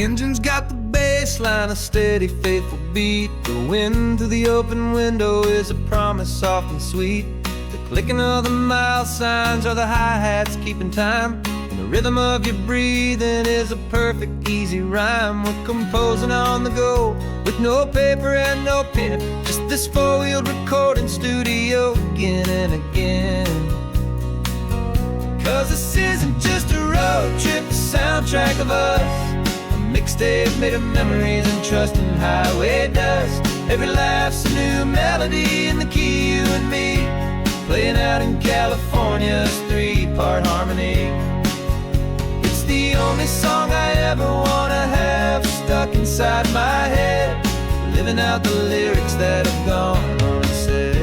engine's got the bass line, a steady, faithful beat. The wind through the open window is a promise soft and sweet. The clicking of the mile signs are the hi-hats keeping time. And the rhythm of your breathing is a perfect, easy rhyme. We're composing on the go with no paper and no pen, just this four-wheeled recording studio again and again. 'Cause this isn't just a road trip, the soundtrack of us, a mixtape made of memories and trust in highway dust. Every laugh's a new melody in the key, you and me, playing out in California's three-part harmony. It's the only song I ever wanna have stuck inside my head, living out the lyrics that have gone unsaid.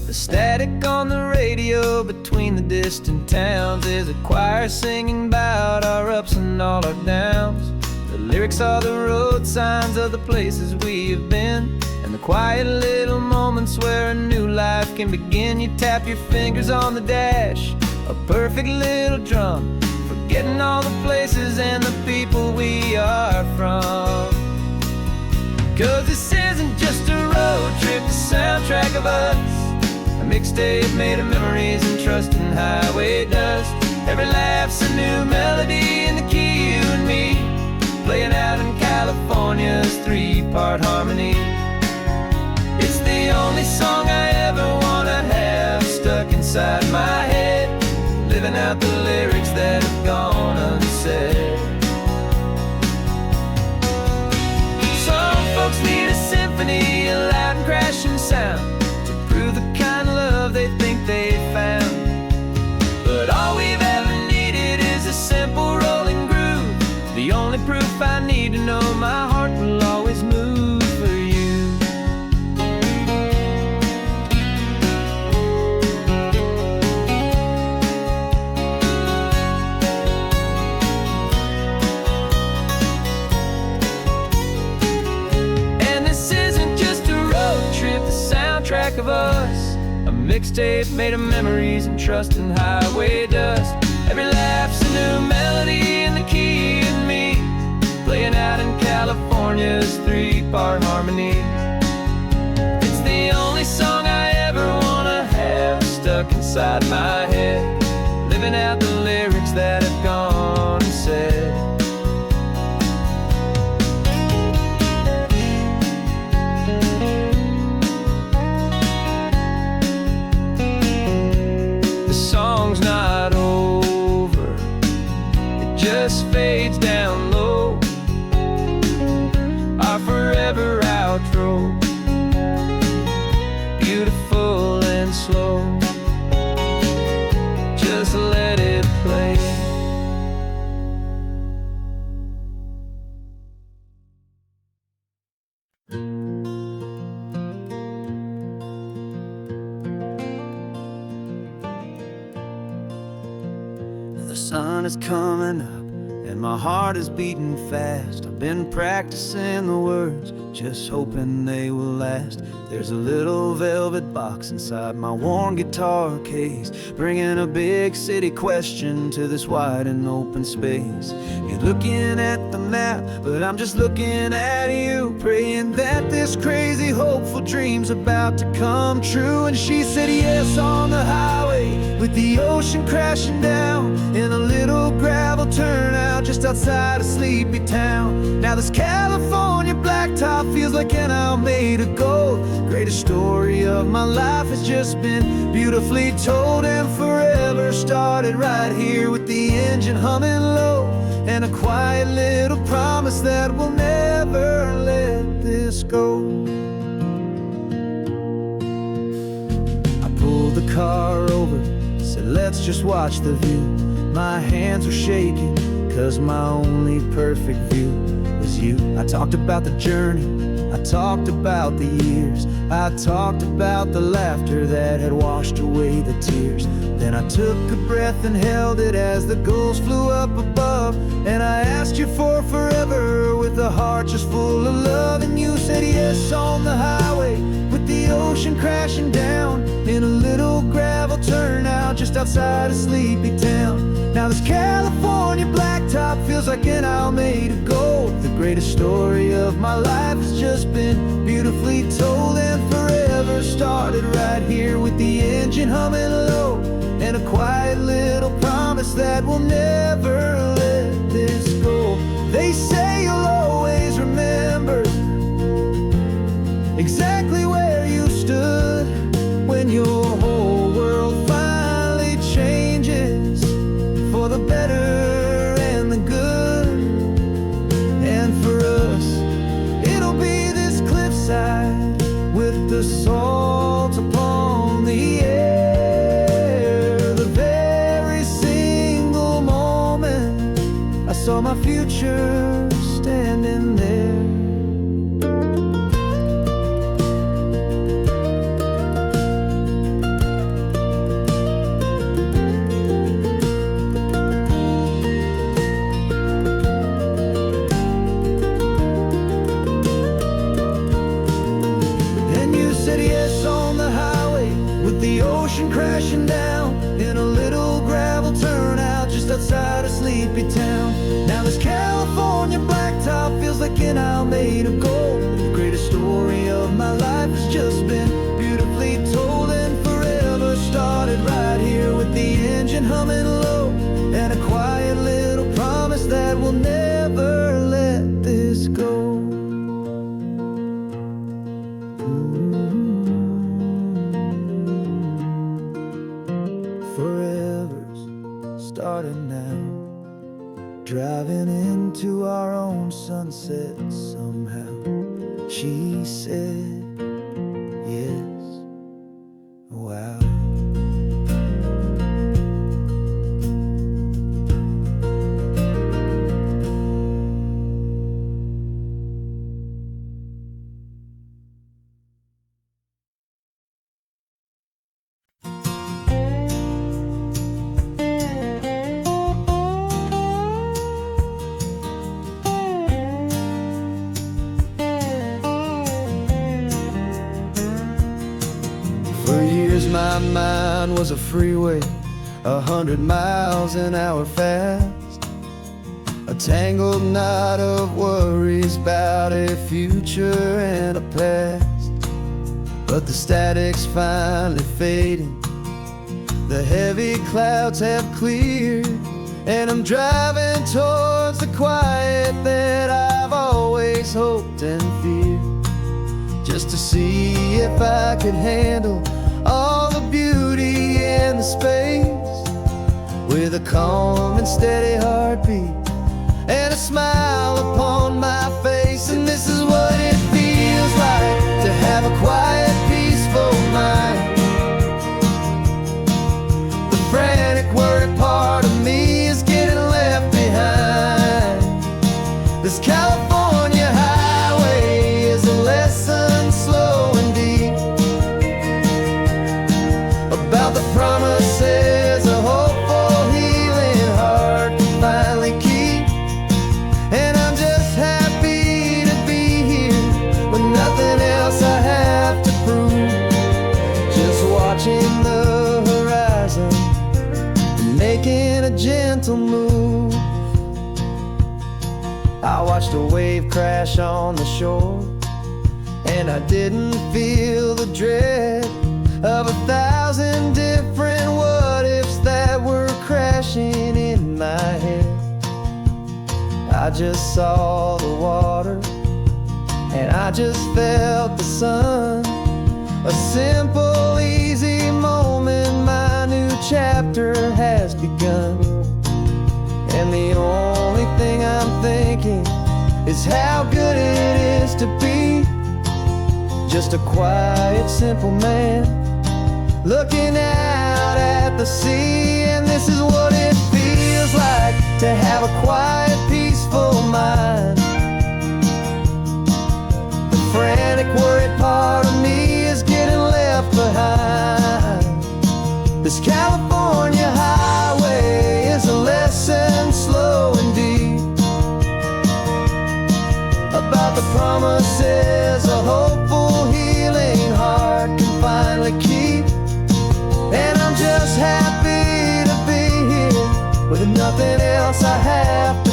The static on the radio between the distant towns is a choir singing about our ups and all our downs. The lyrics are the road signs of the places we have been, and the quiet little moments where a new life can begin. You tap your fingers on the dash, a perfect little drum, forgetting all the places and the people we are from. 'Cause this isn't just a road trip, the soundtrack of us, a mixtape made of memories and trust in highway dust. Every laugh's a new melody in the key, you and me, playing out in California's three-part harmony. It's the only song I ever wanna have stuck inside my head, living out the lyrics that have gone unsaid. Some folks need a symphony, a loud and crashing sound, to prove the kind of love they think they found. But all we've ever needed is a simple rolling groove, the only proof I need to know my heart will always move for you. And this isn't just a road trip, the soundtrack of us, a mixtape made of memories and trust in highway dust. Every laugh's a new melody in the key, and me, playing out in California's three-part harmony. It's the only song I ever wanna have stuck inside my head, living out the lyrics that have gone unsaid. The song's not over, it just fades down low, our forever outro, beautiful and slow. Just let it play. The sun is coming up and my heart is beating fast. I've been practicing the words, just hoping they will last. There's a little velvet box inside my worn guitar case, bringing a big city question to this wide and open space. You're looking at the map, but I'm just looking at you, praying that this crazy hopeful dream's about to come true. And she said yes on the highway, with the ocean crashing down in a little gravel turnout just outside a sleepy town. Now this California blacktop feels like an hour made of gold. Greatest story of my life has just been beautifully told, and forever started right here with the engine humming low, and a quiet little promise that we'll never let this go. I pulled the car over, said let's just watch the view. My hands were shaking, 'cause my only perfect view was you. I talked about the journey, I talked about the years, I talked about the laughter that had washed away the tears. Then I took a breath and held it as the gulls flew up above, and I asked you for forever with a heart just full of love. And you said yes on the highway, with the ocean crashing down in a little gravel turnout just outside a sleepy town. Now this California blacktop feels like an owl made of gold. The greatest story of my life has just been beautifully told, and forever started right here with the engine humming low, and a quiet little promise that we'll never let this go. They say you'll always remember exactly where you stood when your whole world finally changes for the better and the good. And for us, it'll be this cliffside with the salt upon the air. The very single moment I saw my future standing there. The ocean crashing down in a little gravel turnout just outside a sleepy town. Now this California blacktop feels like an owl made of gold. The greatest story of my life has just been beautifully told, and forever started right here with the engine humming low, and a quiet little promise that we'll never let this go. Forever's starting now, driving into our own sunset somehow. She said yes, wow. For years my mind was a freeway, 100 miles an hour fast, a tangled knot of worries about a future and a past. But the static's finally fading, the heavy clouds have cleared, and I'm driving towards the quiet that I've always hoped and feared, just to see if I could handle all the beauty and the space, with a calm and steady heartbeat and a smile upon my face. And this is what it feels like to have a quiet, peaceful mind. The frantic, worried part of me is getting left behind. This California highway is a lesson slow and deep about the promises a hopeful, healing heart can finally keep. And I'm just happy to be here with nothing else I have to prove, just watching the horizon and making a gentle move. I watched a wave crash on the shore, and I didn't feel the dread of 1,000 different what-ifs that were crashing in my head. I just saw the water, and I just felt the sun. A simple, easy moment, my new chapter has begun. And the only thing I'm thinking is how good it is to be just a quiet, simple man looking out at the sea. And this is what it feels like to have a quiet, peaceful mind. The frantic, worried part of me is getting left behind. This California highway is a lesson slow and deep about the promises a hopeful, healing heart can finally keep. And I'm just happy to be here with nothing else I have to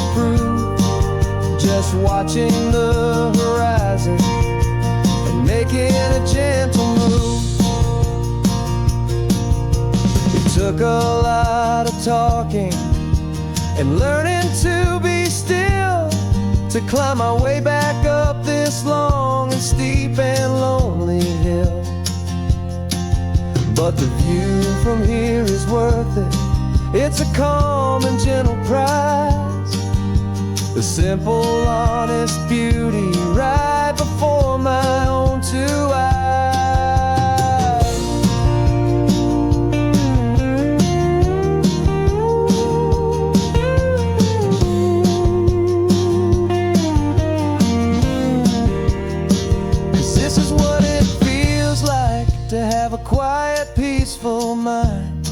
watching the horizon and making a gentle move. It took a lot of talking and learning to be still to climb my way back up this long and steep and lonely hill. But the view from here is worth it. It's a calm and gentle prize, the simple, honest beauty right before my own two eyes. 'Cause this is what it feels like to have a quiet, peaceful mind.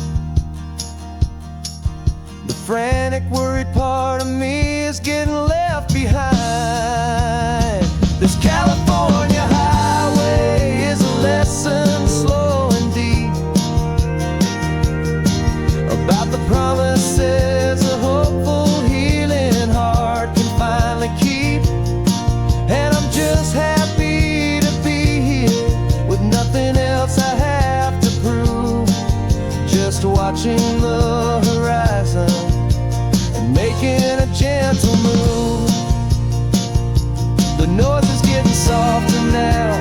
The frantic, worried part of me is getting left behind. This California highway is a lesson slow and deep about the promises a hopeful, healing heart can finally keep. And I'm just happy to be here with nothing else I have to prove, just watching the horizon and making a gentle move. The noise is getting softer now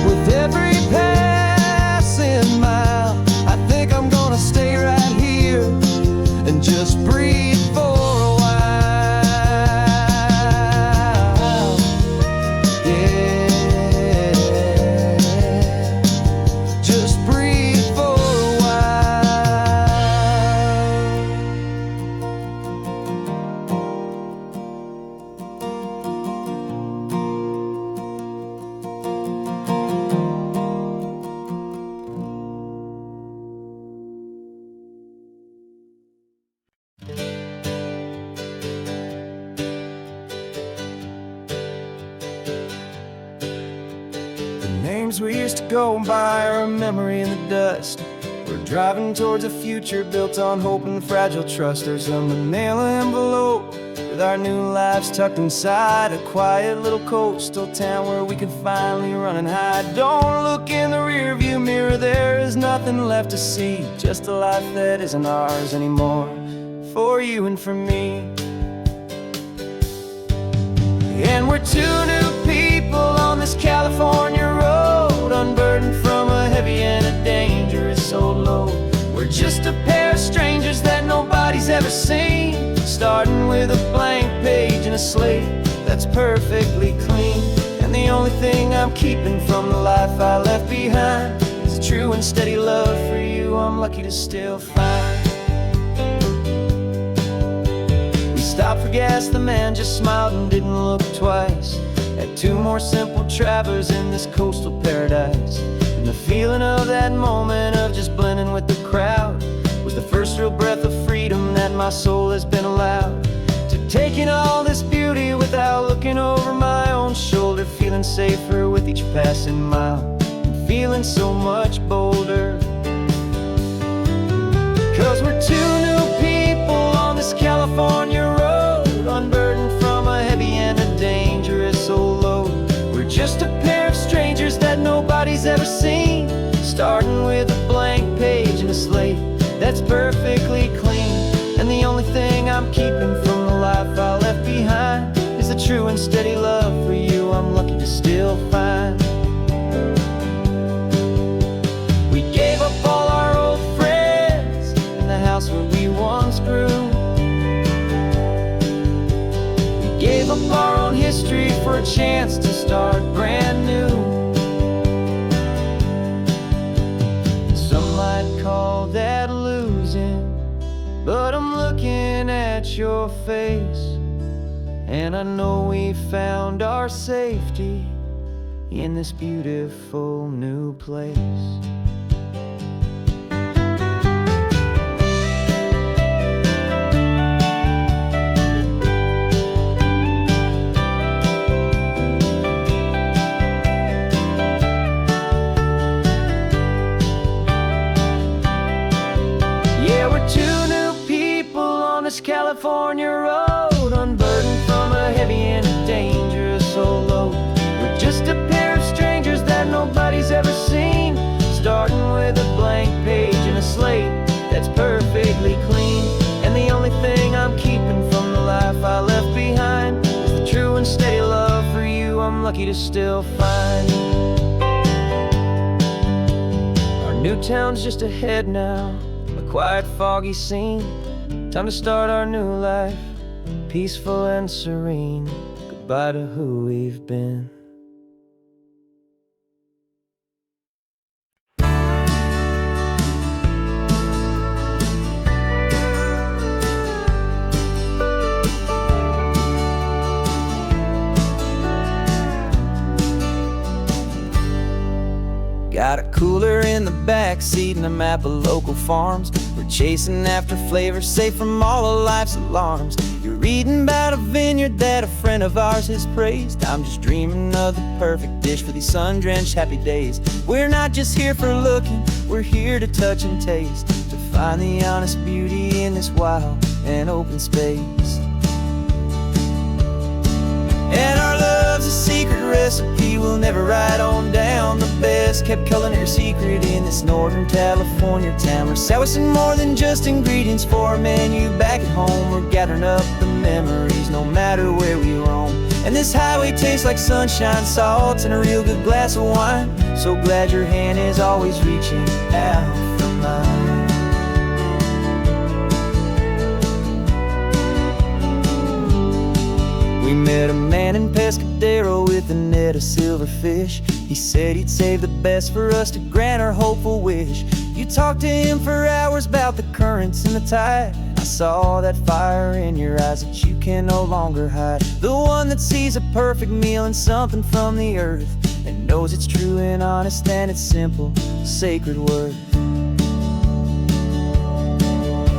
with every passing mile. I think I'm gonna stay right here and just breathe for a while. Yeah, just breathe for a while. Names we used to go by are a memory in the dust. We're driving towards a future built on hope and fragile trust. There's a manila envelope with our new lives tucked inside, a quiet little coastal town where we could finally run and hide. Don't look in the rearview mirror, there is nothing left to see, just a life that isn't ours anymore, for you and for me. And we're two new people on this California road, unburdened from a heavy and a dangerous old load. We're just a pair of strangers that nobody's ever seen, starting with a blank page and a slate that's perfectly clean. And the only thing I'm keeping from the life I left behind is a true and steady love for you I'm lucky to still find. Stopped for gas, the man just smiled and didn't look twice. Had two more simple travelers in this coastal paradise. And the feeling of that moment of just blending with the crowd was the first real breath of freedom that my soul has been allowed to take in all this beauty without looking over my own shoulder, feeling safer with each passing mile and feeling so much bolder. 'Cause we're two new people on this California road, unburdened from a heavy and a dangerous old load. We're just a pair of strangers that nobody's ever seen, starting with a blank page and a slate that's perfectly clean. And the only thing I'm keeping from the life I left behind is a true and steady love for you I'm lucky to still find. We gave up all our old friends in the house where we once grew. Gave up our own history for a chance to start brand new. Some might call that losing, but I'm looking at your face, and I know we found our safety in this beautiful new place. California road, unburdened from a heavy and a dangerous with a blank page and a slate that's perfectly clean. And the only thing I'm keeping from the life I left behind is the true and steady love for you I'm lucky to still find. Our new town's just ahead now, a quiet, foggy scene. Time to start our new life, peaceful and serene. Goodbye to who we've been. Got a cooler in the back seat and a map of local farms. We're chasing after flavors safe from all of life's alarms. You're reading about a vineyard that a friend of ours has praised. I'm just dreaming of the perfect dish for these sun-drenched happy days. We're not just here for looking, we're here to touch and taste, to find the honest beauty in this wild and open space. And our love's a secret recipe we'll never write on down. The best kept culinary secret in this Northern California town. We're sourcing more than just ingredients for a menu back at home. We're gathering up the memories no matter where we roam. And this highway tastes like sunshine, salt, and a real good glass of wine. So glad your hand is always reaching out for mine. We met a man in Pescadero with a net of silverfish. He said he'd save the best for us to grant our hopeful wish. You talked to him for hours about the currents and the tide. I saw that fire in your eyes that you can no longer hide. The one that sees a perfect meal in something from the earth, and knows it's true and honest and it's simple, sacred worth.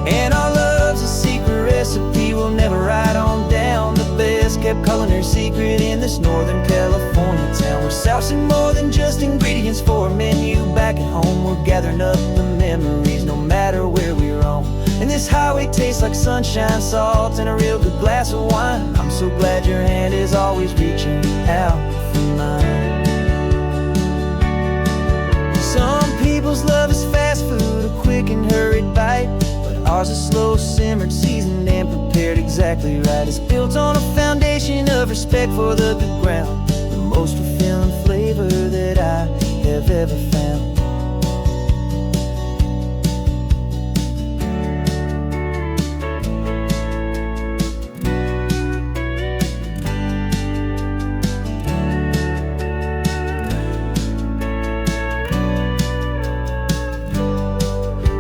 And our love's a secret recipe we'll never write on down. The best kept culinary secret in this Northern California town. We're sourcing more than just ingredients for a menu back at home. We're gathering up the memories no matter where we roam. And this highway tastes like sunshine, salt, and a real good glass of wine. I'm so glad your hand is always reaching out for mine. Some people's love is fast food, a quick and hurried bite. Ours is slow simmered, seasoned and prepared exactly right. It's built on a foundation of respect for the good ground, the most fulfilling flavor that I have ever found.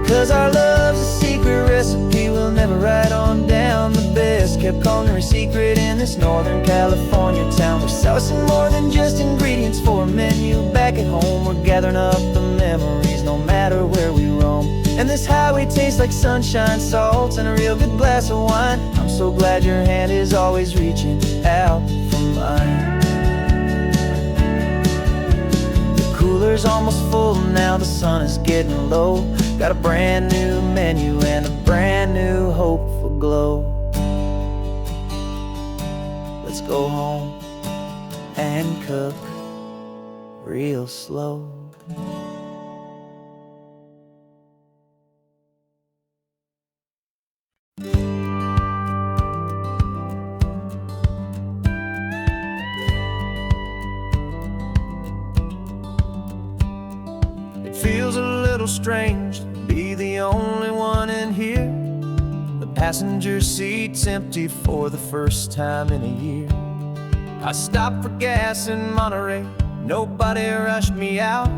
'Cause our love's a secret recipe we'll never write on down. The best kept culinary secret in this Northern California town. We're sourcing more than just ingredients for a menu back at home. We're gathering up the memories no matter where we roam. And this highway tastes like sunshine, salt, and a real good glass of wine. I'm so glad your hand is always reaching out for mine. The cooler's almost full now, the sun is getting low. Got a brand new menu and a brand new hopeful glow. Let's go home and cook real slow. It feels a little strange to be the only one in here. The passenger seat's empty for the first time in a year. I stopped for gas in Monterey, nobody rushed me out.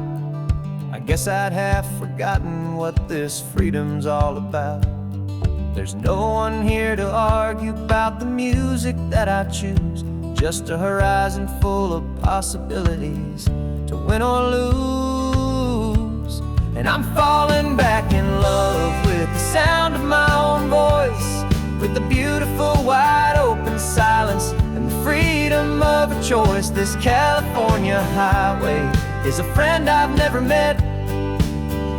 I guess I'd have forgotten what this freedom's all about. There's no one here to argue about the music that I choose, just a horizon full of possibilities to win or lose. And I'm falling back in love with the sound of my own voice, with the beautiful wide open silence and the freedom of a choice. This California highway is a friend I've never met,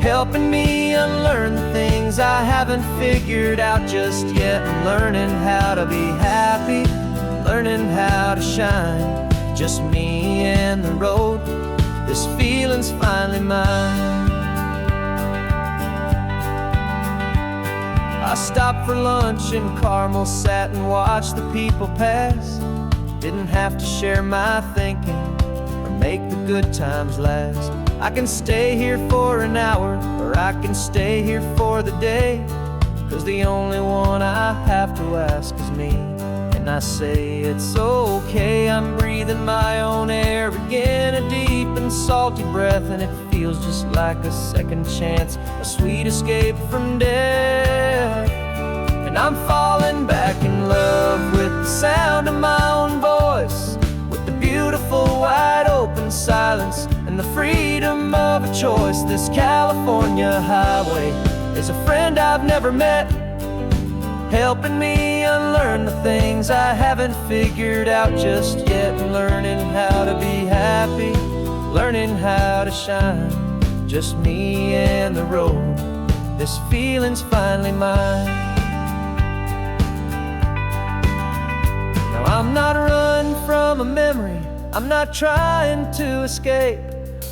helping me unlearn the things I haven't figured out just yet. I'm learning how to be happy, learning how to shine, just me and the road. This feeling's finally mine. I stopped for lunch in Carmel, sat and watched the people pass. Didn't have to share my thinking or make the good times last. I can stay here for an hour, or I can stay here for the day, 'cause the only one I have to ask is me. And I say it's okay, I'm breathing my own air again, a deep and salty breath, and it feels just like a second chance, a sweet escape from death. And I'm falling back in love with the sound of my own voice, with the beautiful wide open silence and the freedom of a choice. This California highway is a friend I've never met, helping me unlearn the things I haven't figured out just yet, and learning how to be happy, learning how to shine. Just me and the road, this feeling's finally mine. Now I'm not running from a memory, I'm not trying to escape,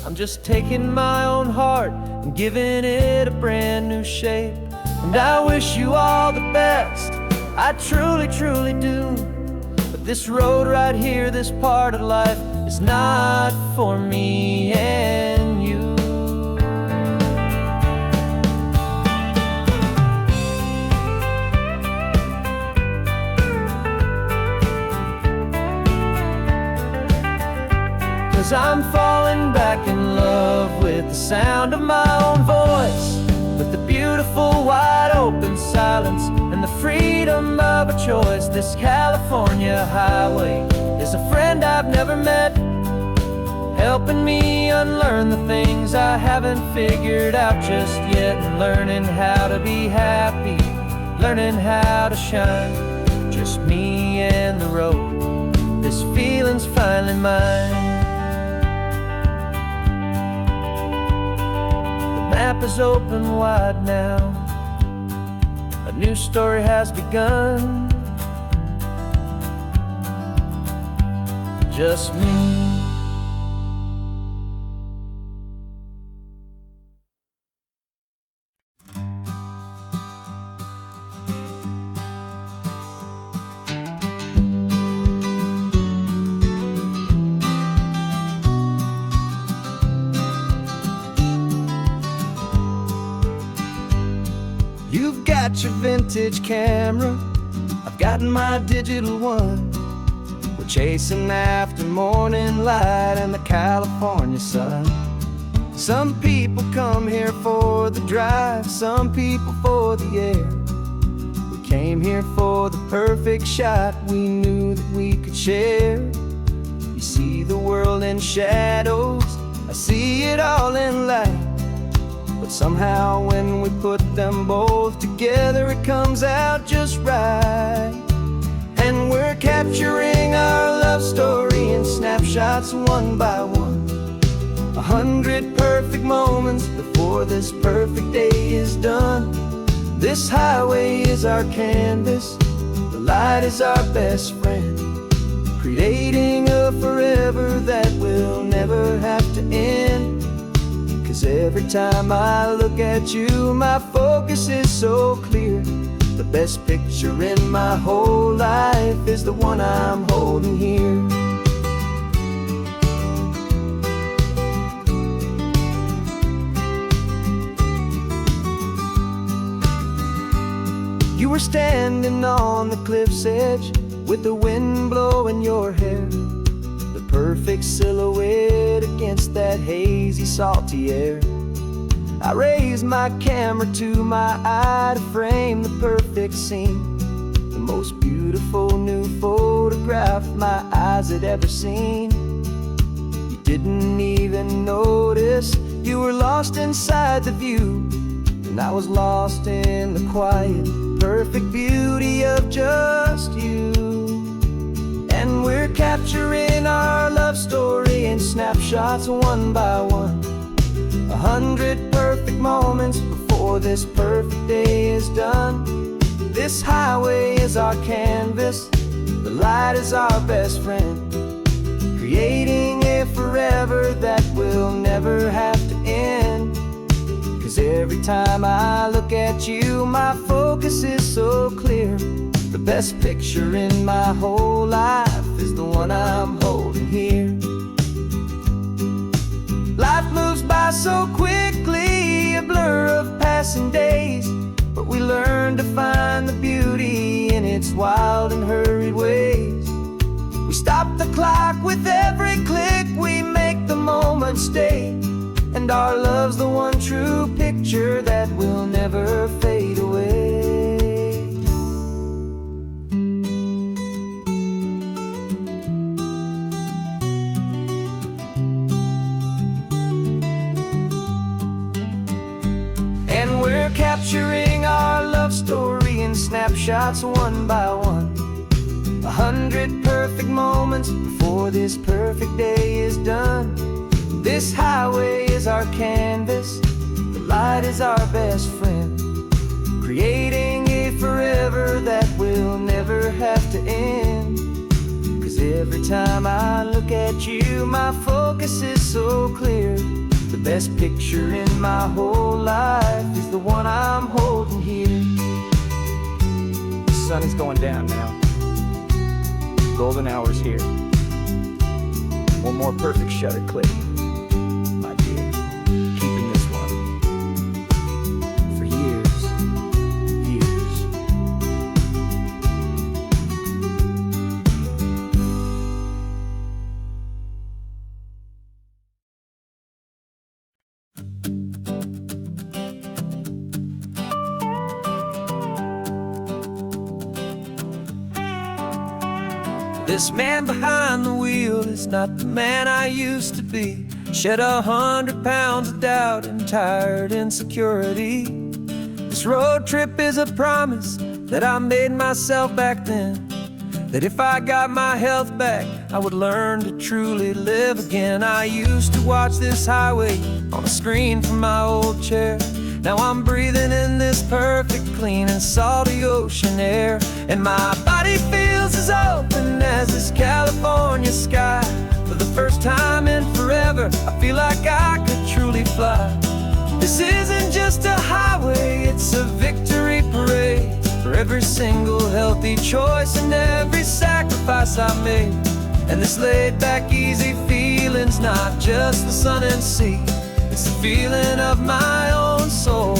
I'm just taking my own heart and giving it a brand new shape. And I wish you all the best, I truly, truly do. But this road right here, this part of life, is not for me and you. Cause I'm falling back in love with the sound of my own voice, with the beautiful wide open silence and the freedom of a choice. This California highway is a friend I've never met, helping me unlearn the things I haven't figured out just yet, and learning how to be happy, learning how to shine. Just me and the road, this feeling's finally mine. The map is open wide now, a new story has begun. Just me. You've got your vintage camera, I've got my digital one. We're chasing after morning light and the California sun. Some people come here for the drive, some people for the air. We came here for the perfect shot we knew that we could share. You see the world in shadows, I see it all in light. But somehow when we put them both together, it comes out just right. And we're capturing our love story in snapshots one by one. 100 perfect moments before this perfect day is done. This highway is our canvas, the light is our best friend, creating a forever that will never have to end. 'Cause every time I look at you, my focus is so clear. The best picture in my whole life is the one I'm holding here. You were standing on the cliff's edge with the wind blowing your hair, the perfect silhouette against that hazy, salty air. I raised my camera to my eye to frame the perfect scene, the most beautiful new photograph my eyes had ever seen. You didn't even notice you were lost inside the view, and I was lost in the quiet, perfect beauty of just you. And we're capturing our love story in snapshots one by one. 100 perfect moments before this perfect day is done. This highway is our canvas, the light is our best friend, creating a forever that will never have to end. 'Cause every time I look at you, my focus is so clear. The best picture in my whole life is the one I'm holding here. Life moves by so quickly, a blur of passing days, but we learn to find the beauty in its wild and hurried ways. We stop the clock with every click, we make the moment stay, and our love's the one true picture that will never fade away. And we're capturing our love story in snapshots one by one. 100 perfect moments before this perfect day is done. This highway is our canvas, the light is our best friend, creating a forever that will never have to end. 'Cause every time I look at you, my focus is so clear. The best picture in my whole life is the one I'm holding here. The sun is going down now. Golden hour's here. One more perfect shutter click, my dear. Keeping this one for years, years. This man behind the wheel is not the man I used to be. Shed 100 pounds of doubt and tired insecurity. This road trip is a promise that I made myself back then, that if I got my health back, I would learn to truly live again. I used to watch this highway on a screen from my old chair. Now I'm breathing in this perfect, clean and salty ocean air, and my body feels as open as this California sky. For the first time in forever, I feel like I could truly fly. This isn't just a highway, it's a victory parade for every single healthy choice and every sacrifice I made. And this laid back, easy feeling's not just the sun and sea, it's the feeling of my own soul,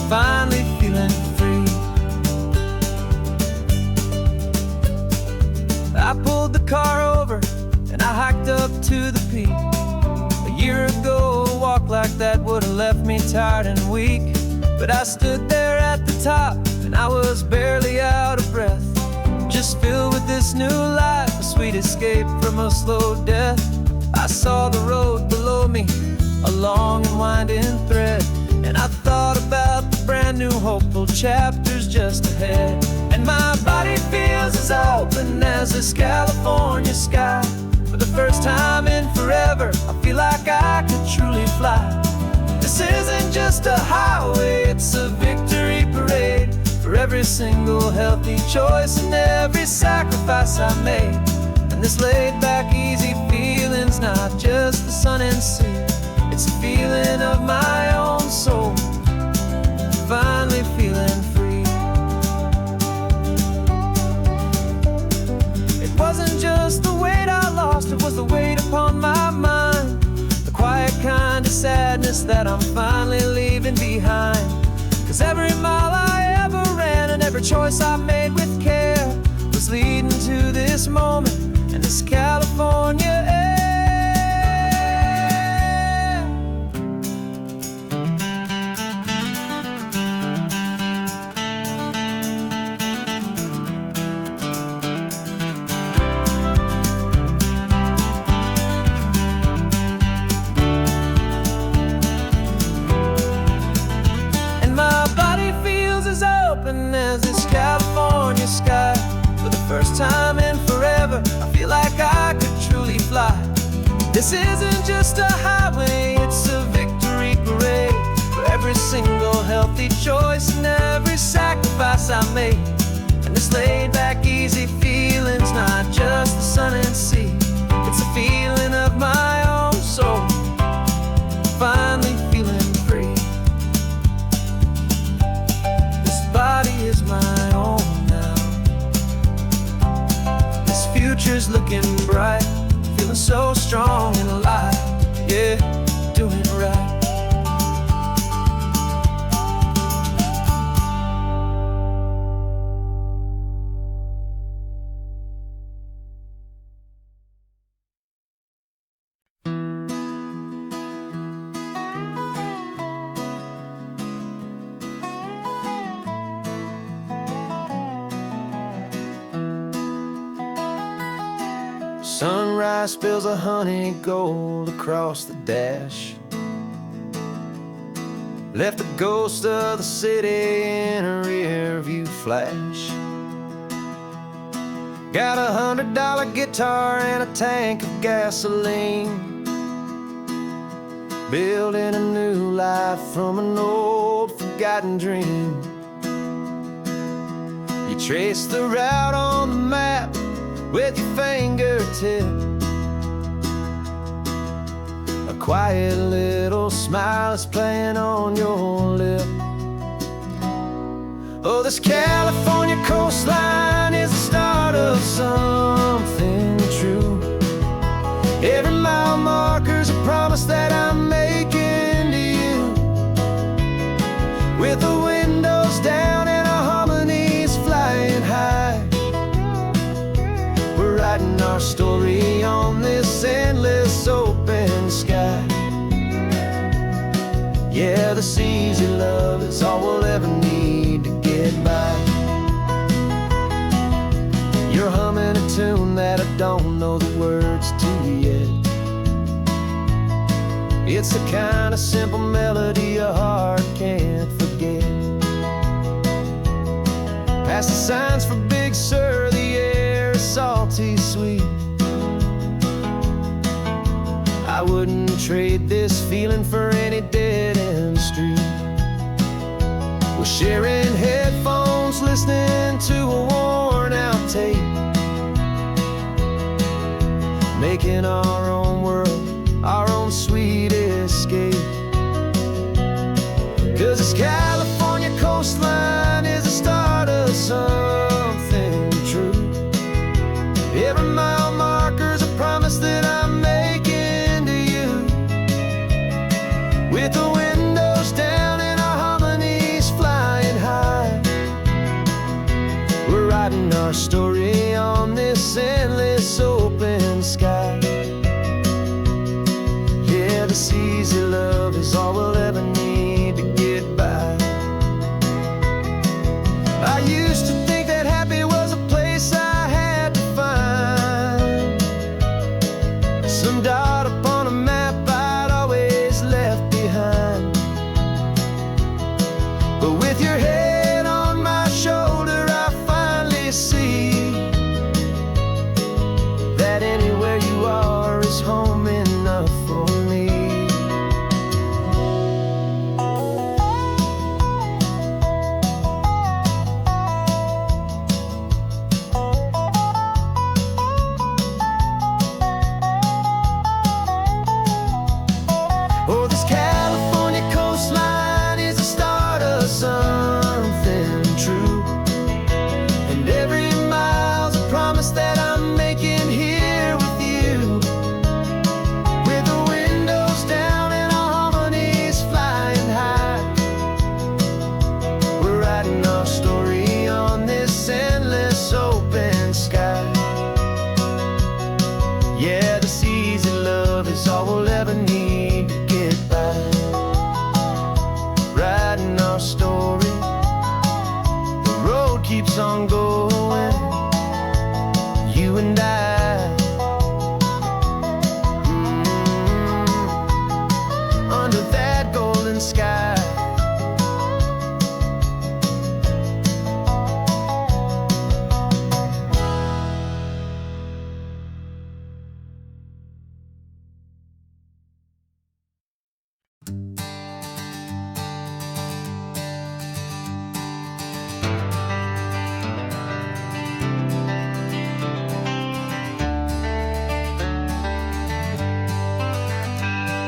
finally feeling free. I pulled the car over and I hiked up to the peak. A year ago, a walk like that would've left me tired and weak, but I stood there at the top and I was barely out of breath, just filled with this new life, a sweet escape from a slow death. I saw the road below me, a long and winding thread, and I thought about the brand new hopeful chapters just ahead. And my body feels as open as this California sky. For the first time in forever, I feel like I could truly fly. This isn't just a highway, it's a victory parade for every single healthy choice and every sacrifice I made. And this laid back, easy feeling's not just the sun and sea, it's a feeling of my own soul, finally feeling free. It wasn't just the weight I lost, it was the weight upon my mind, the quiet kind of sadness that I'm finally leaving behind. 'Cause every mile I ever ran and every choice I made with care was leading to this moment and this California air. As this California sky, for the first time in forever, I feel like I could truly fly. This isn't just a highway, it's a victory parade for every single healthy choice and every sacrifice I made. And this laid back, easy feeling's not just the sun and sea, it's a feeling of my own soul, finally feeling free. Sunrise spills a honey gold across the dash. Left the ghost of the city in a rear view flash. Got $100 guitar and a tank of gasoline, building a new life from an old forgotten dream. You trace the route on the map with your fingertip. A quiet little smile is playing on your lip. Oh, this California coastline is the start of something true. Every mile marker's a promise that I'm making to you. With the windows down and our harmonies flying high, we're writing our story on this endless open sky. Yeah, this easy love is all we'll ever need to get by. You're humming a tune that I don't know the words to yet. It's the kind of simple melody a heart can't forget. Past the signs for Big Sur, the air is salty sweet. I wouldn't trade this feeling for any dead-end street. We're sharing headphones, listening to a worn-out tape, making our own world, our own sweet escape. 'Cause this California coastline is the start of something true. Every mile marker's a promise that I'm making to you. With the windows down and our harmonies flying high, we're writing our story on this endless open sky. Yeah, this easy love is all we'll ever need to get by. I used to think that happy was a place I had to find, some dot upon a map I'd always left behind. But with your head on my shoulder, I finally see that anywhere you are is home enough for me. Oh, this California coastline is the start of something true. And every mile's a promise that I'm making here with you. With the windows down and our harmonies flying high, we're writing our story on this endless open sky. Yeah, this easy love is all we'll ever need to get by. Writing our story, the road keeps on going, you and I. Under that golden sky.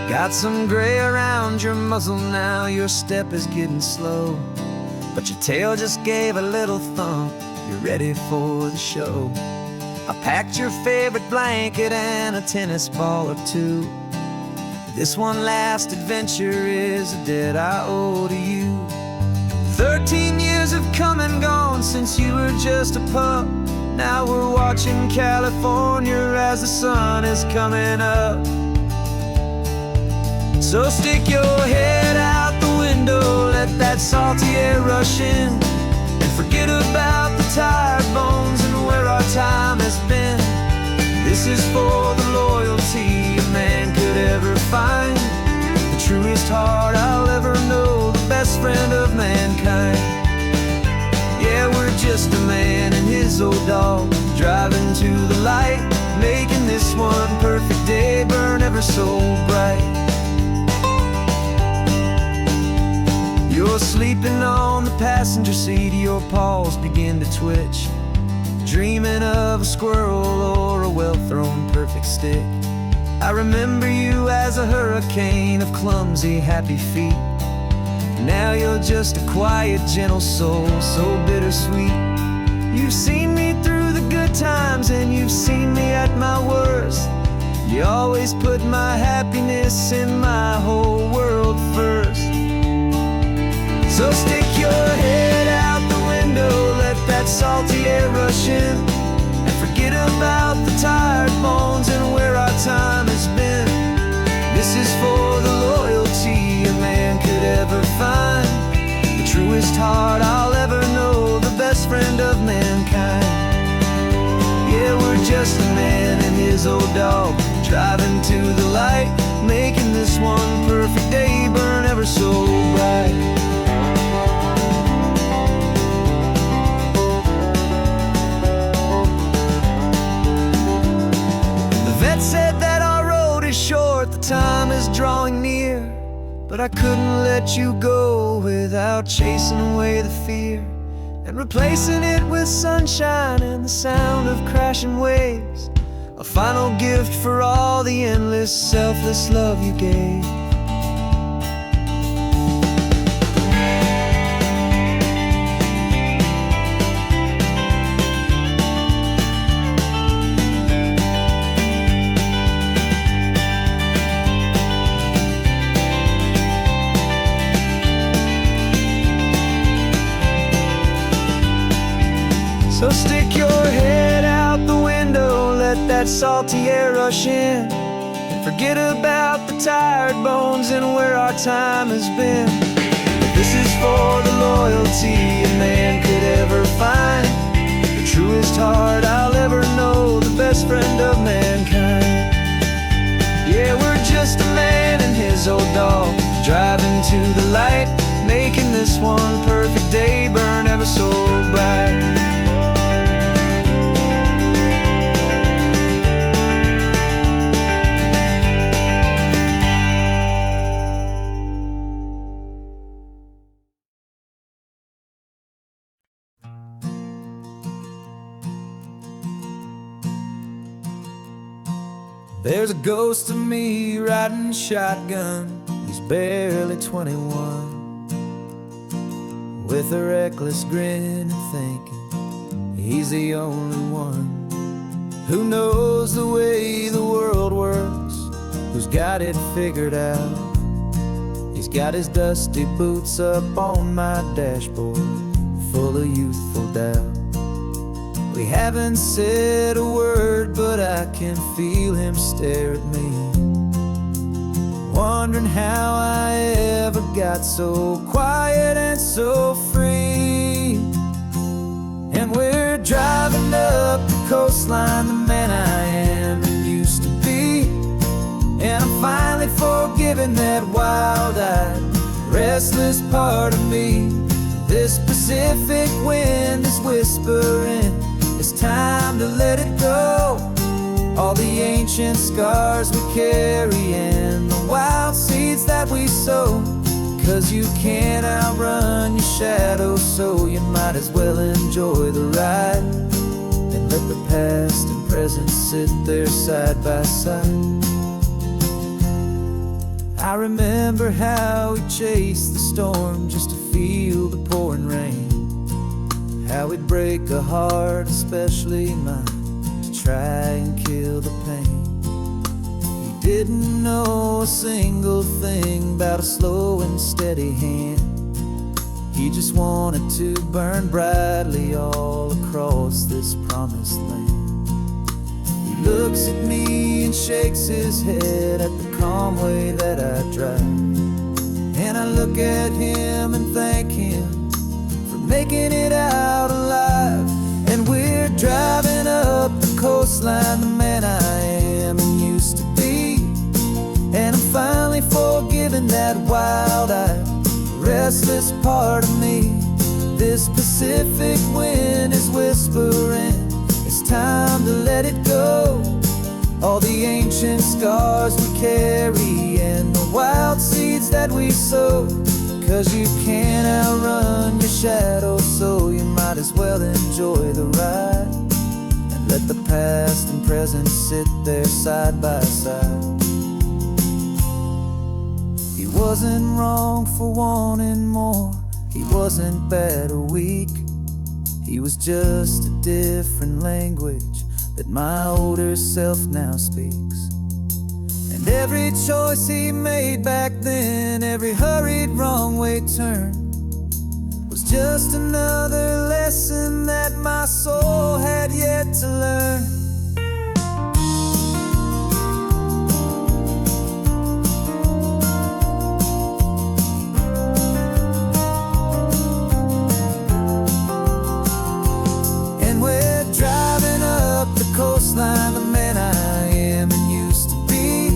Got some gray around your muzzle now, your step is getting slow, but your tail just gave a little thump, you're ready for the show. I packed your favorite blanket and a tennis ball or two. This one last adventure is a debt I owe to you. 13 years have come and gone since you were just a pup. Now we're watching California as the sun is coming up. So stick your head out the window, let that salty air rush in, and forget about the tired bones and where our time has been. This is for the loyalty a man could ever find, the truest heart I'll ever know, the best friend of mankind. Yeah, we're just a man and his old dog, driving to the light, making this one perfect day burn ever so bright. You're sleeping on the passenger seat, your paws begin to twitch, dreaming of a squirrel or a well-thrown perfect stick. I remember you as a hurricane of clumsy, happy feet. Now you're just a quiet, gentle soul, so bittersweet. You've seen me through the good times and you've seen me at my worst. You always put my happiness in my whole world first. So stick your head out the window, let that salty air rush in, and forget about the tired bones and where our time has been. This is for the loyalty a man could ever find, the truest heart I'll ever know, the best friend of mankind. Yeah, we're just a man and his old dog, driving to the light, making this one perfect day burn ever so bright. Said that our road is short, the time is drawing near, but I couldn't let you go without chasing away the fear and replacing it with sunshine and the sound of crashing waves, a final gift for all the endless, selfless love you gave. So stick your head out the window, let that salty air rush in, and forget about the tired bones and where our time has been. This is for the loyalty a man could ever find, the truest heart I'll ever know, the best friend of mankind. Yeah, we're just a man and his old dog, driving to the light, making this one perfect day burn ever so bright. There's a ghost of me riding shotgun, he's barely 21, with a reckless grin and thinking he's the only one who knows the way the world works, who's got it figured out. He's got his dusty boots up on my dashboard, full of youthful doubt. We haven't said a word, but I can feel him stare at me, wondering how I ever got so quiet and so free. And we're driving up the coastline, the man I am and used to be, and I'm finally forgiving that wild-eyed, restless part of me. This Pacific wind is whispering, it's time to let it go. All the ancient scars we carry and the wild seeds that we sow. 'Cause you can't outrun your shadow, so you might as well enjoy the ride and let the past and present sit there side by side. I remember how we chased the storm just to feel the pouring rain, how we'd break a heart, especially mine, to try and kill the pain. We didn't know a single thing about a slow and steady hand. He just wanted to burn brightly all across this promised land. He looks at me and shakes his head at the calm way that I drive, and I look at him and thank him making it out alive. And we're driving up the coastline, the man I forgiven that wild-eyed, restless part of me. This Pacific wind is whispering, it's time to let it go. All the ancient scars we carry and the wild seeds that we sow. 'Cause you can't outrun your shadow, so you might as well enjoy the ride. And let the past and present sit there side by side. He wasn't wrong for wanting more, he wasn't bad or weak. He was just a different language that my older self now speaks. And every choice he made back then, every hurried wrong way turn, was just another lesson that my soul had yet to learn. Coastline, the man I am and used to be.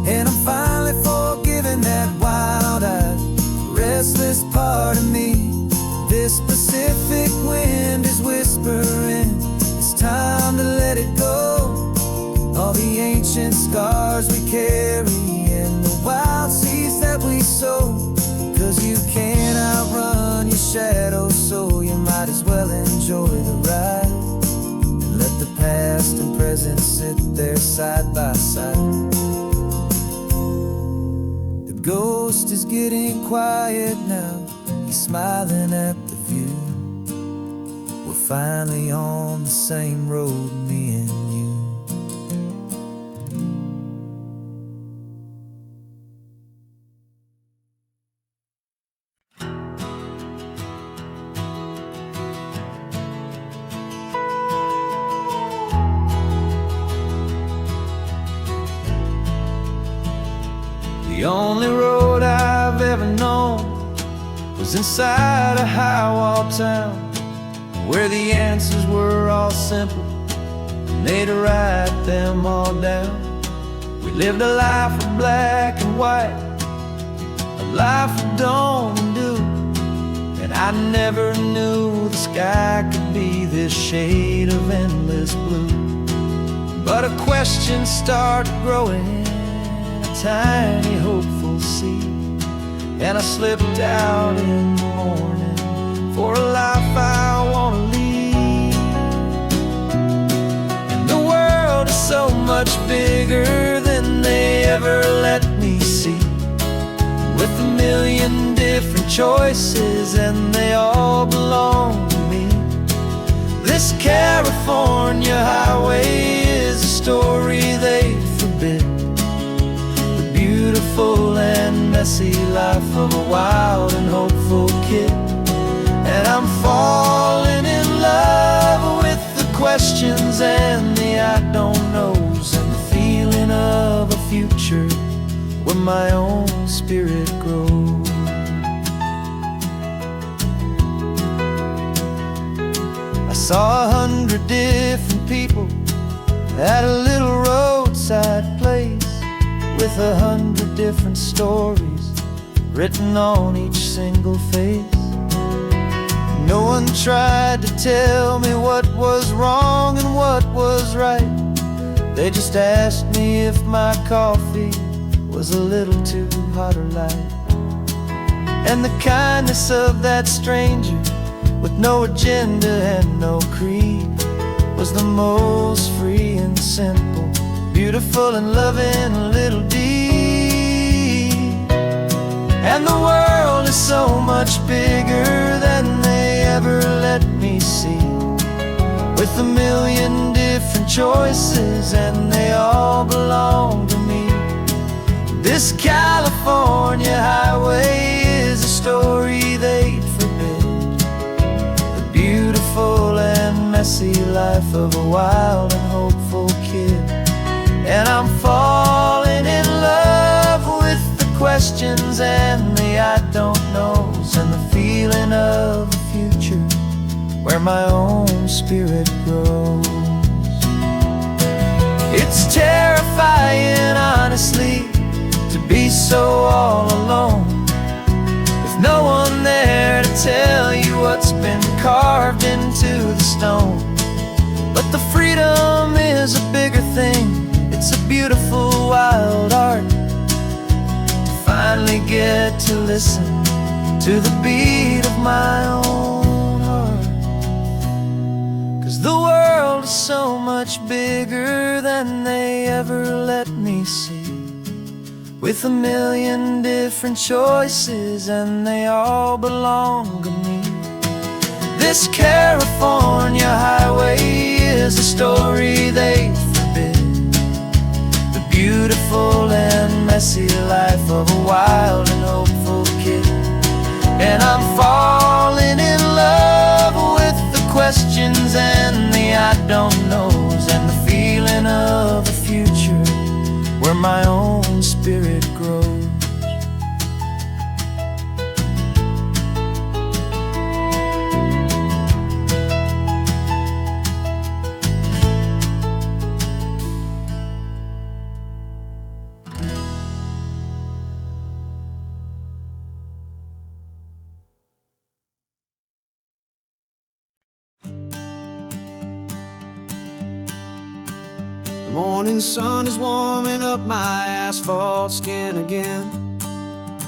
And I'm finally forgiving that wild-eyed, restless part of me. This Pacific wind is whispering, it's time to let it go. All the ancient scars we carry and the wild seeds that we sow. 'Cause you can't outrun your shadow, so you might as well enjoy the ride. Let the past and present sit there side by side. The ghost is getting quiet now, he's smiling at the view. We're finally on the same road, me and you. The only road I've ever known was inside a high-wall town, where the answers were all simple and they'd write them all down. We lived a life of black and white, a life of dawn and dew, and I never knew the sky could be this shade of endless blue. But a question started growing, tiny hopeful seed, and I slipped out in the morning for a life I want to lead. And the world is so much bigger than they ever let me see, with a million different choices and they all belong to me. This California highway is a story they forbid, beautiful and messy life of a wild and hopeful kid. And I'm falling in love with the questions and the I don't knows, and the feeling of a future where my own spirit grows. I saw 100 different people at a little roadside place, with 100 different stories written on each single face. No one tried to tell me what was wrong and what was right. They just asked me if my coffee was a little too hot or light. And the kindness of that stranger, with no agenda and no creed, was the most free and simple, beautiful and loving little deed. And the world is so much bigger than they ever let me see, with a million different choices and they all belong to me. This California highway is a story they'd forbid, the beautiful and messy life of a wild and hopeful kid. And I'm falling in love with the questions and the I don't knows, and the feeling of a future where my own spirit grows. It's terrifying, honestly, to be so all alone, with no one there to tell you what's been carved into the stone. But the freedom is a bigger thing. It's a beautiful wild art to finally get to listen to the beat of my own heart. 'Cause the world is so much bigger than they ever let me see, with a million different choices and they all belong to me. This California highway is a story they forbid, the beautiful and messy life of a wild and hopeful kid. And I'm falling in love with the questions and the I don't knows, and the feeling of a future where my own spirit grows. The morning sun is warming up my asphalt skin again.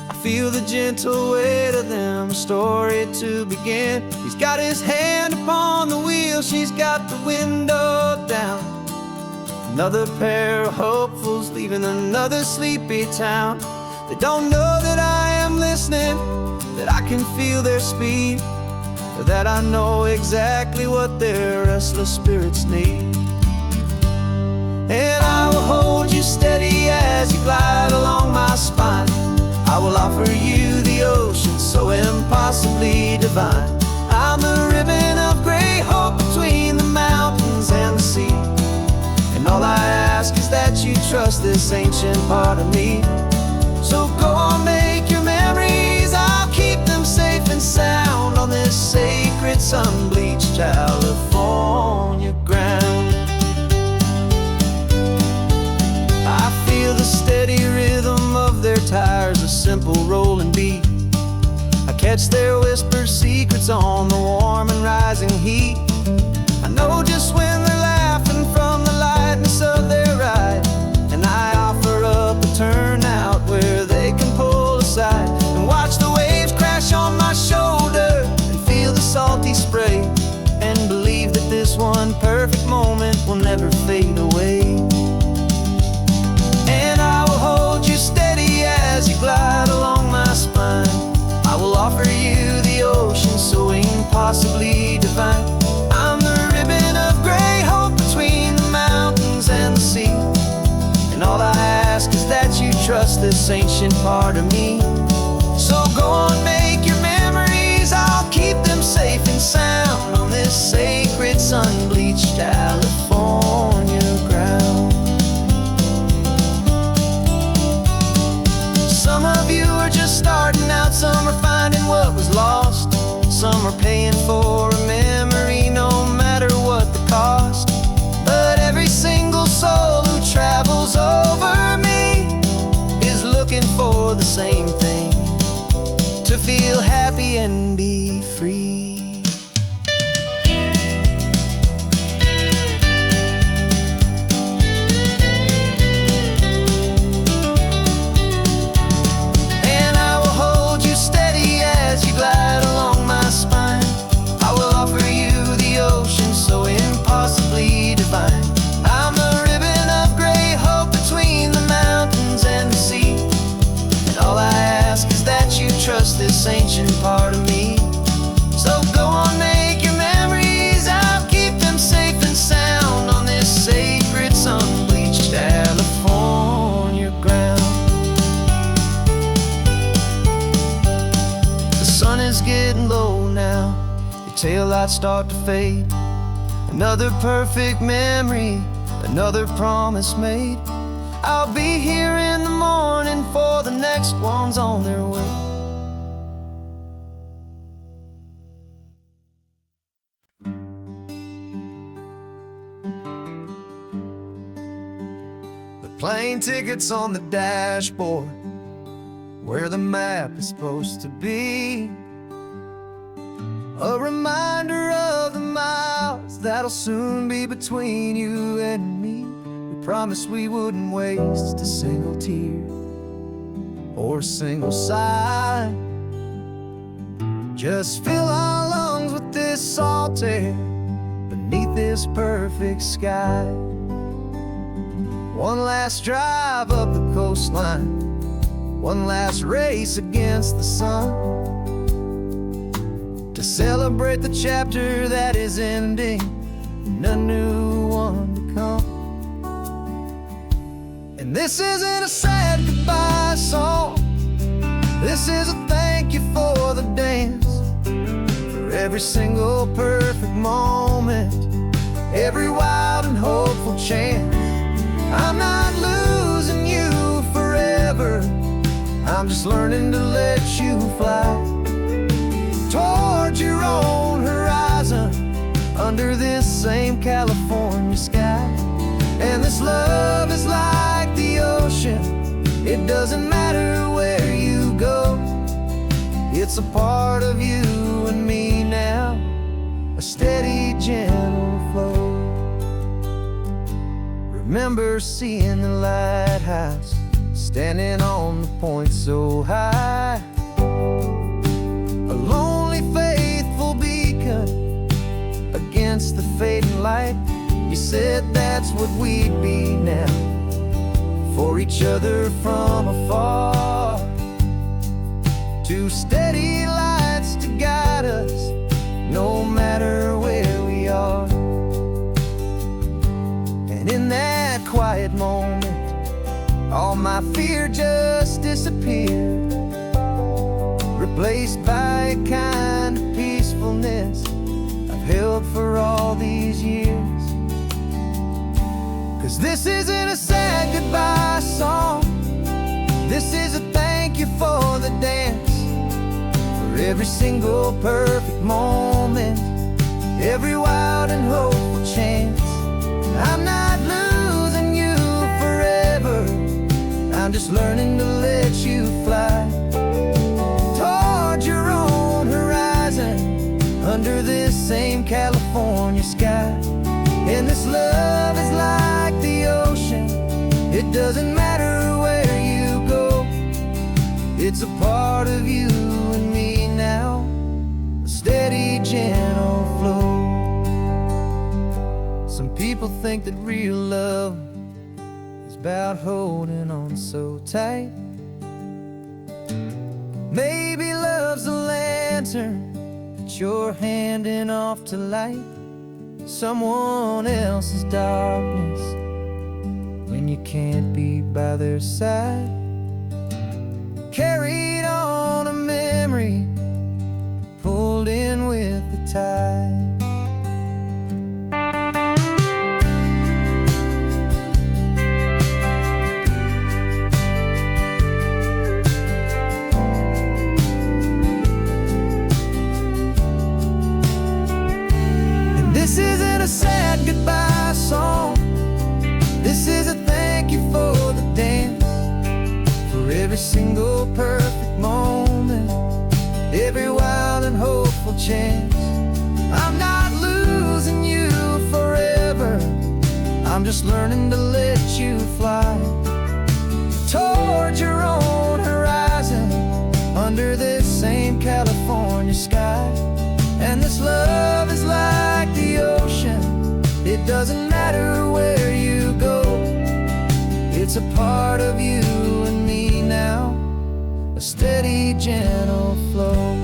I feel the gentle weight of them, a story to begin. He's got his hand upon the wheel, she's got the window down. Another pair of hopefuls leaving another sleepy town. They don't know that I am listening, that I can feel their speed, or that I know exactly what their restless spirits need. And I will hold you steady as you glide along my spine. I will offer you the ocean so impossibly divine. I'm the ribbon of gray hope between the mountains and the sea. And all I ask is that you trust this ancient part of me. So go on, make your memories, I'll keep them safe and sound on this sacred sun-bleached California ground. I feel the steady rhythm of their tires, a simple rolling beat. I catch their whispered secrets on the warm and rising heat. I know just when they're laughing from the lightness of their ride, and I offer up a turnout where they can pull aside and watch the waves crash on my shoulder and feel the salty spray, and believe that this one perfect moment will never fade away. Hold you steady as you glide along my spine. I will offer you the ocean so impossibly divine. I'm the ribbon of gray hope between the mountains and the sea. And all I ask is that you trust this ancient part of me. So go on, make your memories, I'll keep them safe and sound on this sacred sun-bleached California ground. Some of you are just starting out, some are finding what was lost, some are paying for a memory no matter what the cost. But every single soul who travels over me is looking for the same thing, to feel happy and be free. Trust this ancient part of me. So go on, make your memories, I'll keep them safe and sound on this sacred sun-bleached California ground. The sun is getting low now, your taillights start to fade. Another perfect memory, another promise made. I'll be here in the morning for the next ones on their way. plane tickets on the dashboard, where the map is supposed to be. A reminder of the miles that'll soon be between you and me. We promised we wouldn't waste a single tear or a single sigh. Just fill our lungs with this salt air beneath this perfect sky. One last drive up the coastline, one last race against the sun, to celebrate the chapter that is ending and a new one to come. And this isn't a sad goodbye song, this is a thank you for the dance, for every single perfect moment, every wild and hopeful chance. I'm not losing you forever, I'm just learning to let you fly towards your own horizon, under this same California sky. And this love is like the ocean, it doesn't matter where you go, it's a part of you and me now, a steady, gentle flow. Remember seeing the lighthouse, standing on the point so high, a lonely, faithful beacon against the fading light. You said that's what we'd be now, for each other from afar. Two steady lights to guide us, no matter where we are. And in that quiet moment, all my fear just disappeared, replaced by a kind of peacefulness I've held for all these years. 'Cause this isn't a sad goodbye song, this is a thank you for the dance, for every single perfect moment, every wild and hopeful chance. I'm not losing you forever, I'm just learning to let you fly towards your own horizon, under this same California sky. And this love is like the ocean, it doesn't matter where you go, it's a part of you and me now, a steady, gentle flow. Some people think that real love is about holding on so tight. Maybe love's a lantern that you're handing off to light someone else's darkness when you can't be by their side. Carried on a memory, pulled in with the tide. This isn't a sad goodbye song, this is a thank you for the dance, for every single perfect moment, every wild and hopeful chance. I'm not losing you forever, I'm just learning to let you fly towards your own horizon, under this same California sky. And this love is like the ocean, it doesn't matter where you go, it's a part of you and me now, a steady, gentle flow.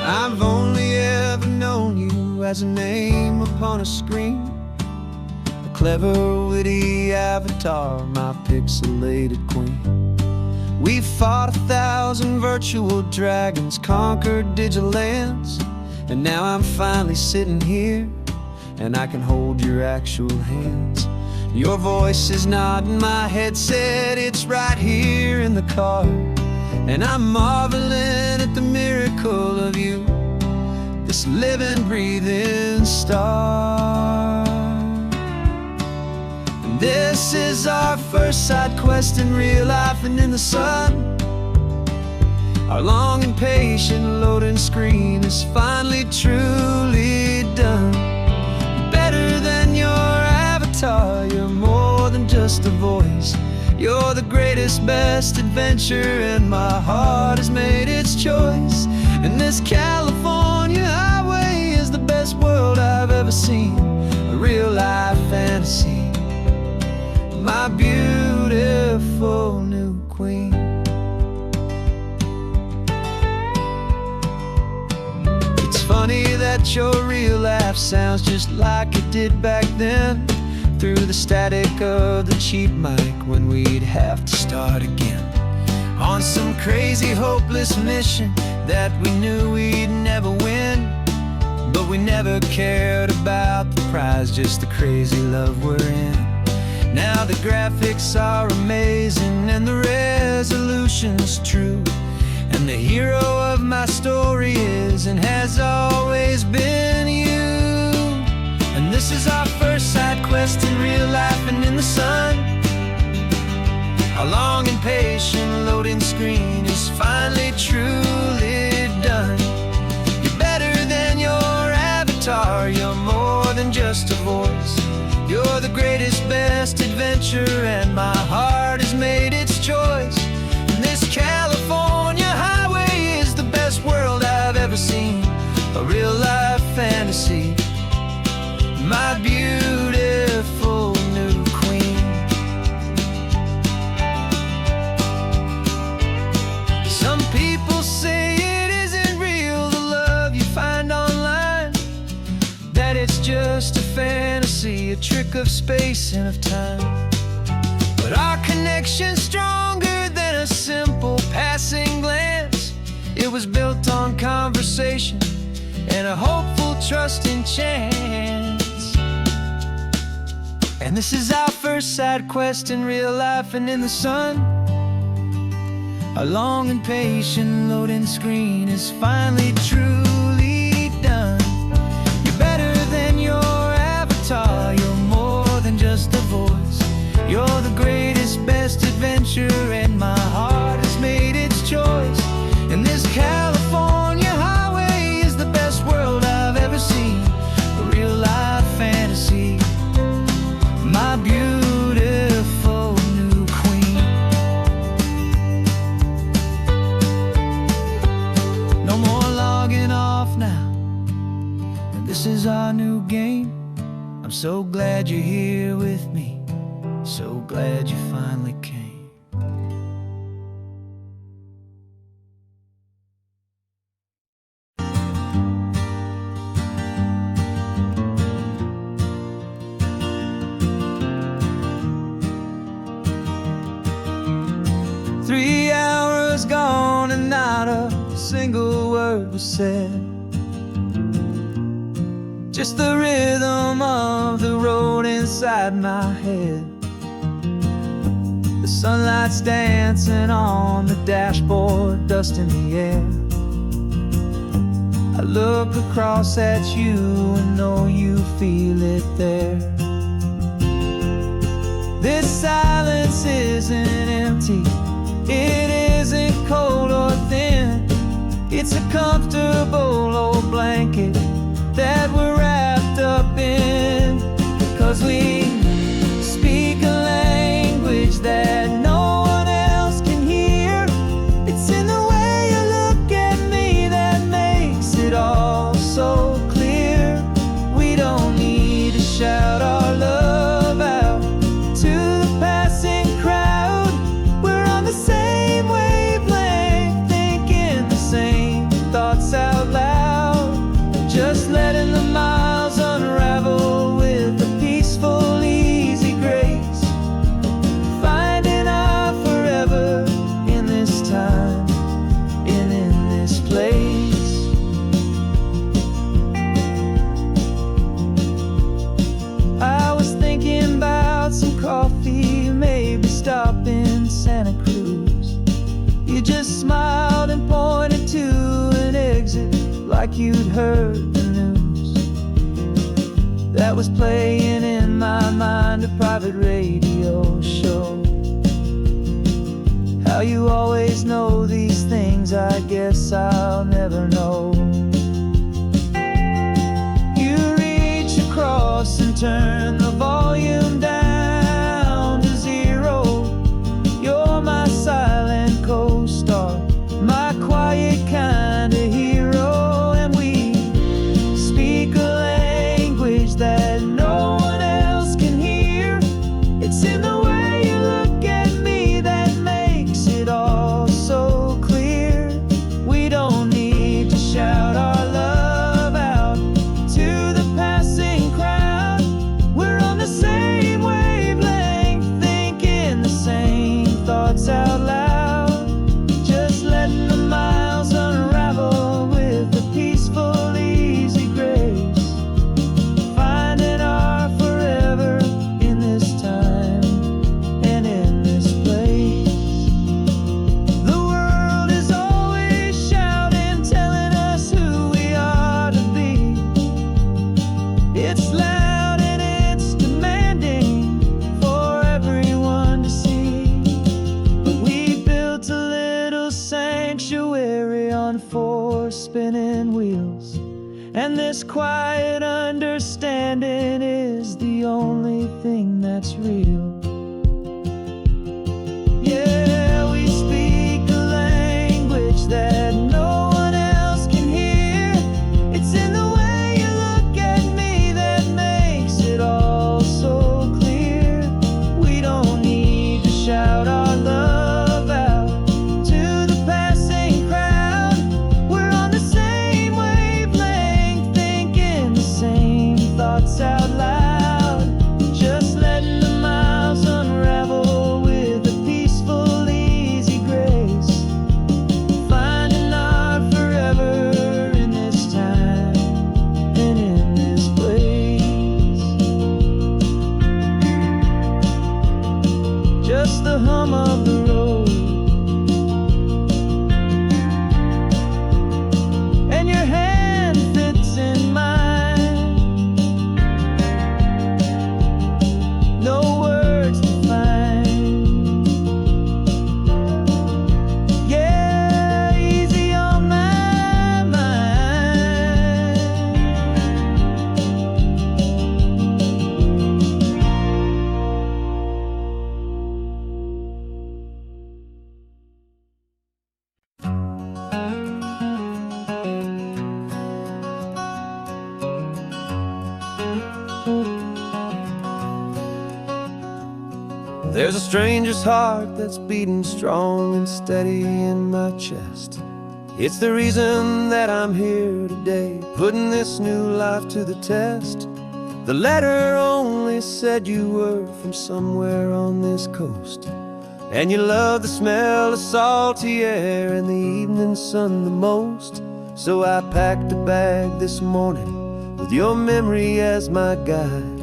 I've only ever known you as a name upon a screen, a clever, witty avatar, my pixelated queen. We fought 1,000 virtual dragons, conquered digital lands, and now I'm finally sitting here, and I can hold your actual hands. Your voice is not in my headset, it's right here in the car. And I'm marveling at the miracle of you, this living, breathing star. And this is our first side quest in real life and in the sun. Our long and patient loading screen is finally truly done. Better than your avatar, you're more than just a voice. You're the greatest, best adventure, and my heart has made its choice. And this California highway is the best world I've ever seen, a real life fantasy, my beautiful new queen. It's funny that your real life sounds just like it did back then, through the static of the cheap mic when we'd have to start again, on some crazy hopeless mission that we knew we'd never win. But we never cared about the prize, just the crazy love we're in. Now the graphics are amazing and the resolution's true, and the hero of my story is and has always been you. And this is our first side quest in real life and in the sun. Our long and patient loading screen is finally truly done. You're better than your avatar, you're more than just a voice. You're the greatest, best adventure, and my heart has made its choice. And this California highway is the best world I've ever seen, a real life fantasy, my beautiful new queen. Some people say it isn't real, the love you find online, that it's just a fantasy, a trick of space and of time. But our connection's stronger than a simple passing glance. It was built on conversation and a hopeful, trusting chance. And this is our first side quest in real life and in the sun. Our long and patient loading screen is finally truly done. You're better than your avatar, you're more than just a voice. You're the greatest, best adventure, and my heart has made its choice. And this California highway is the best world I've ever seen, a real life fantasy, my beautiful new queen. No more logging off now, and this is our new game. I'm so glad you're here with me, so glad you finally came. 3 hours gone and not a single word was said. Just the rhythm of the road inside my head. The sunlight's dancing on the dashboard, dust in the air. I look across at you and know you feel it there. This silence isn't empty, it isn't cold or thin. It's a comfortable old blanket that we're wrapped up in. 'Cause we speak a language that no one else can hear. It's in the way you look at me that makes it all so clear. We don't need to shout our love out to the passing crowd. We're on the same wavelength, thinking the same thoughts out loud. like you'd heard the news that was playing in my mind, a private radio show. How you always know these things, I guess I'll never know. You reach across and turn the volume down to zero. You're my silent co-star, my quiet kind of hero. And we speak a language that no one else can hear. It's in the way you look at me that makes it all so clear. We don't need to shout our love out to the passing crowd. We're on the same wavelength, thinking the same thoughts out loud. Just letting the miles unravel with a peaceful, easy grace. Finding our forever in this time and in this place. The world is always shouting, telling us who we are to be. It's loud and it's demanding for everyone to see. But we built a little sanctuary on four spinning wheels, and this quiet understanding is the only thing that's real. Yeah, we speak a language that no one else can hear. It's in the way you look at me that makes it all so clear. We don't need to shout our love out to the passing crowd. We're on the same wavelength, thinking the same thoughts out loud. Just letting the miles unravel with a peaceful, easy grace. Finding our forever in this time and in this place. Just the hum of the road and your hand fits in mine. No words to find. Yeah, easy on my mind. There's a stranger's heart that's beating strong and steady in my chest. It's the reason that I'm here today, putting this new life to the test. The letter only said you were from somewhere on this coast, and you love the smell of salty air and the evening sun the most. So I packed a bag this morning with your memory as my guide,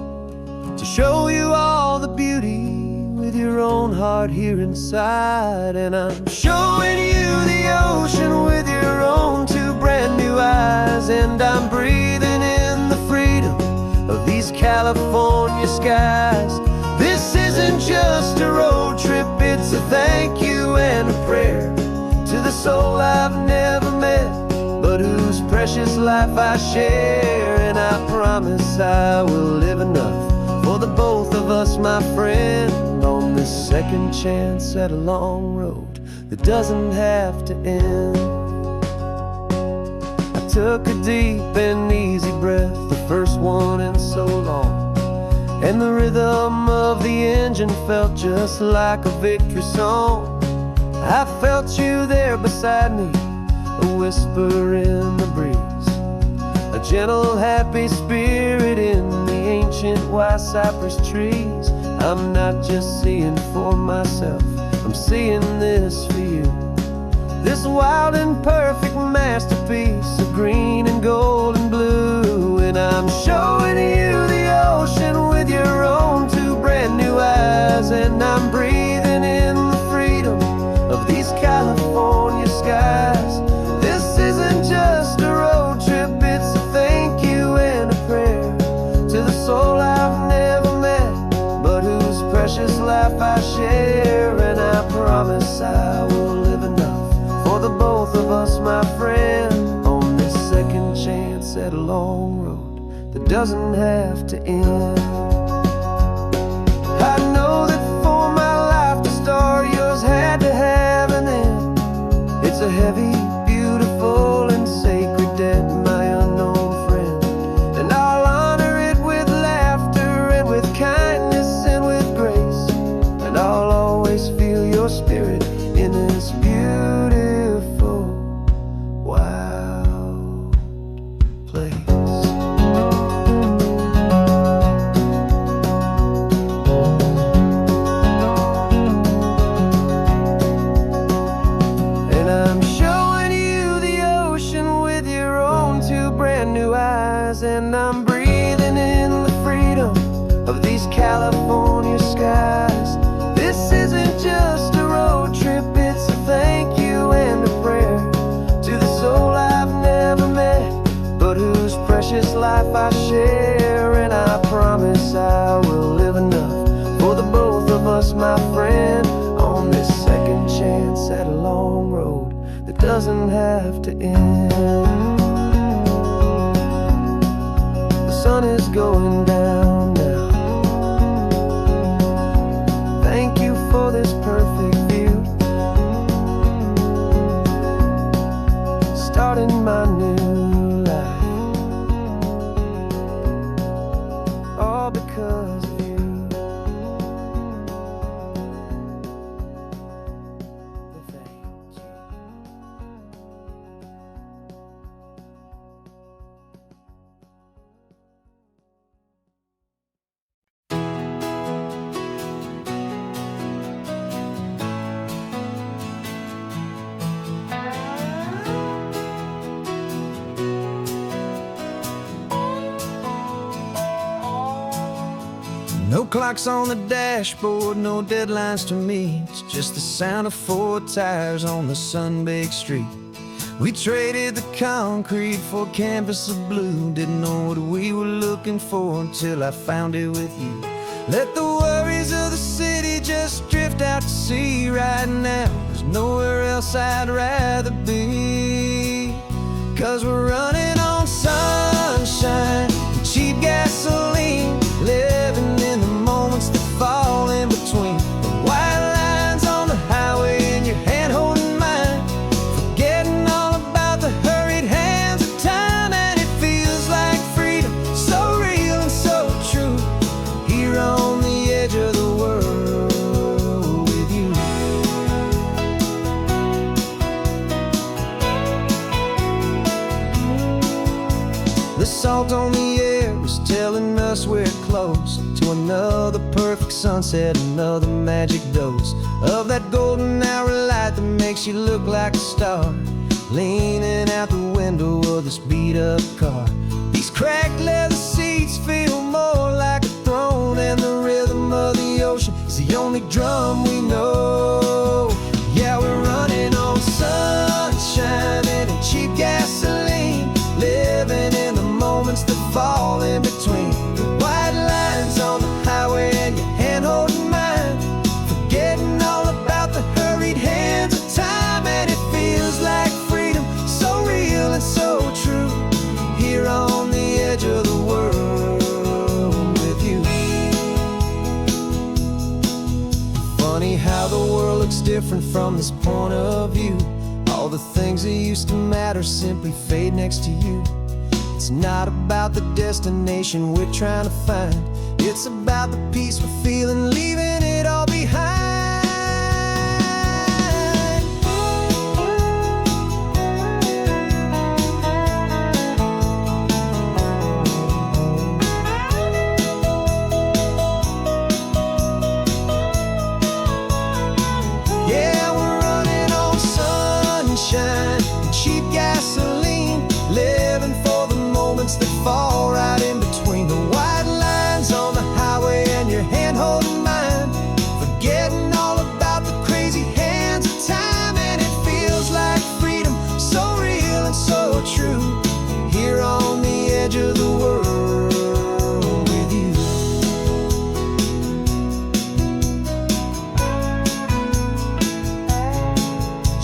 to show you all the beauty with your own heart here inside. And I'm showing you the ocean with your own two brand new eyes, and I'm breathing in the freedom of these California skies. This isn't just a road trip, it's a thank you and a prayer to the soul I've never met, but whose precious life I share. And I promise I will live enough for the both of us, my friend, on this second chance at a long road that doesn't have to end. I took a deep and easy breath, the first one in so long, and the rhythm of the engine felt just like a victory song. I felt you there beside me, a whisper in the breeze, a gentle happy spirit in the ancient white cypress trees. I'm not just seeing for myself, I'm seeing this for you. This wild and perfect masterpiece of green and gold and blue. And I'm showing you the ocean with your own two brand new eyes, and I'm breathing in the freedom of these California skies. This isn't just a road trip, my friend, on this second chance at a long road that doesn't have to end. I know that for my life to start, yours had to have an end. It's a heavy, beautiful, and sacred debt, my unknown friend, and I'll honor it with laughter and with kindness and with grace, and I'll always feel your spirit in this beautiful, wild place. And I'm showing you the ocean with your own two brand new eyes, and I'm breathing in the freedom of these California skies. This isn't just a road trip, it's a thank you and a prayer to the soul I've never met, but whose precious life I share. And I promise I will live enough for the both of us, my friend, on this second chance at a long road that doesn't have to end. The sun is going down now. Thank you for this perfect view, starting my new life, all because of you. Thank you. No clocks on the dashboard, no deadlines to meet, it's just the sound of 4 tires on the sun-baked street. We traded the concrete for a canvas of blue, didn't know what we were looking for until I found it with you. Let the worries of the city just drift out to sea right now. There's nowhere else I'd rather be, 'cause we're running on sunshine and cheap gasoline, living in the moments that fall in between the white lines on the highway and your hand holding mine, forgetting all about the hurried hands of time. And it feels like freedom, so real and so true, here on the edge of the world with you. The salt on the air is telling us we're close to another perfect sunset, another magic dose of that golden hour light that makes you look like a star, leaning out the window of this beat-up car. These cracked leather seats feel more like a throne, and the rhythm of the ocean is the only drum we know. Yeah, we're running on sunshine and cheap gasoline, living in the moments that fall in between the white lines on the highway and your hand holding mine, forgetting all about the hurried hands of time. And it feels like freedom, so real and so true, here on the edge of the world with you. Funny how the world looks different from this point of view. All the things that used to matter simply fade next to you. It's not about the destination we're trying to find, it's about the peace we're feeling, leaving it all behind. Yeah, we're running on sunshine and cheap gasoline, living for the moments that fall right in between the white lines on the highway and your hand holding mine, forgetting all about the crazy hands of time. And it feels like freedom, so real and so true, here on the edge of the world with you.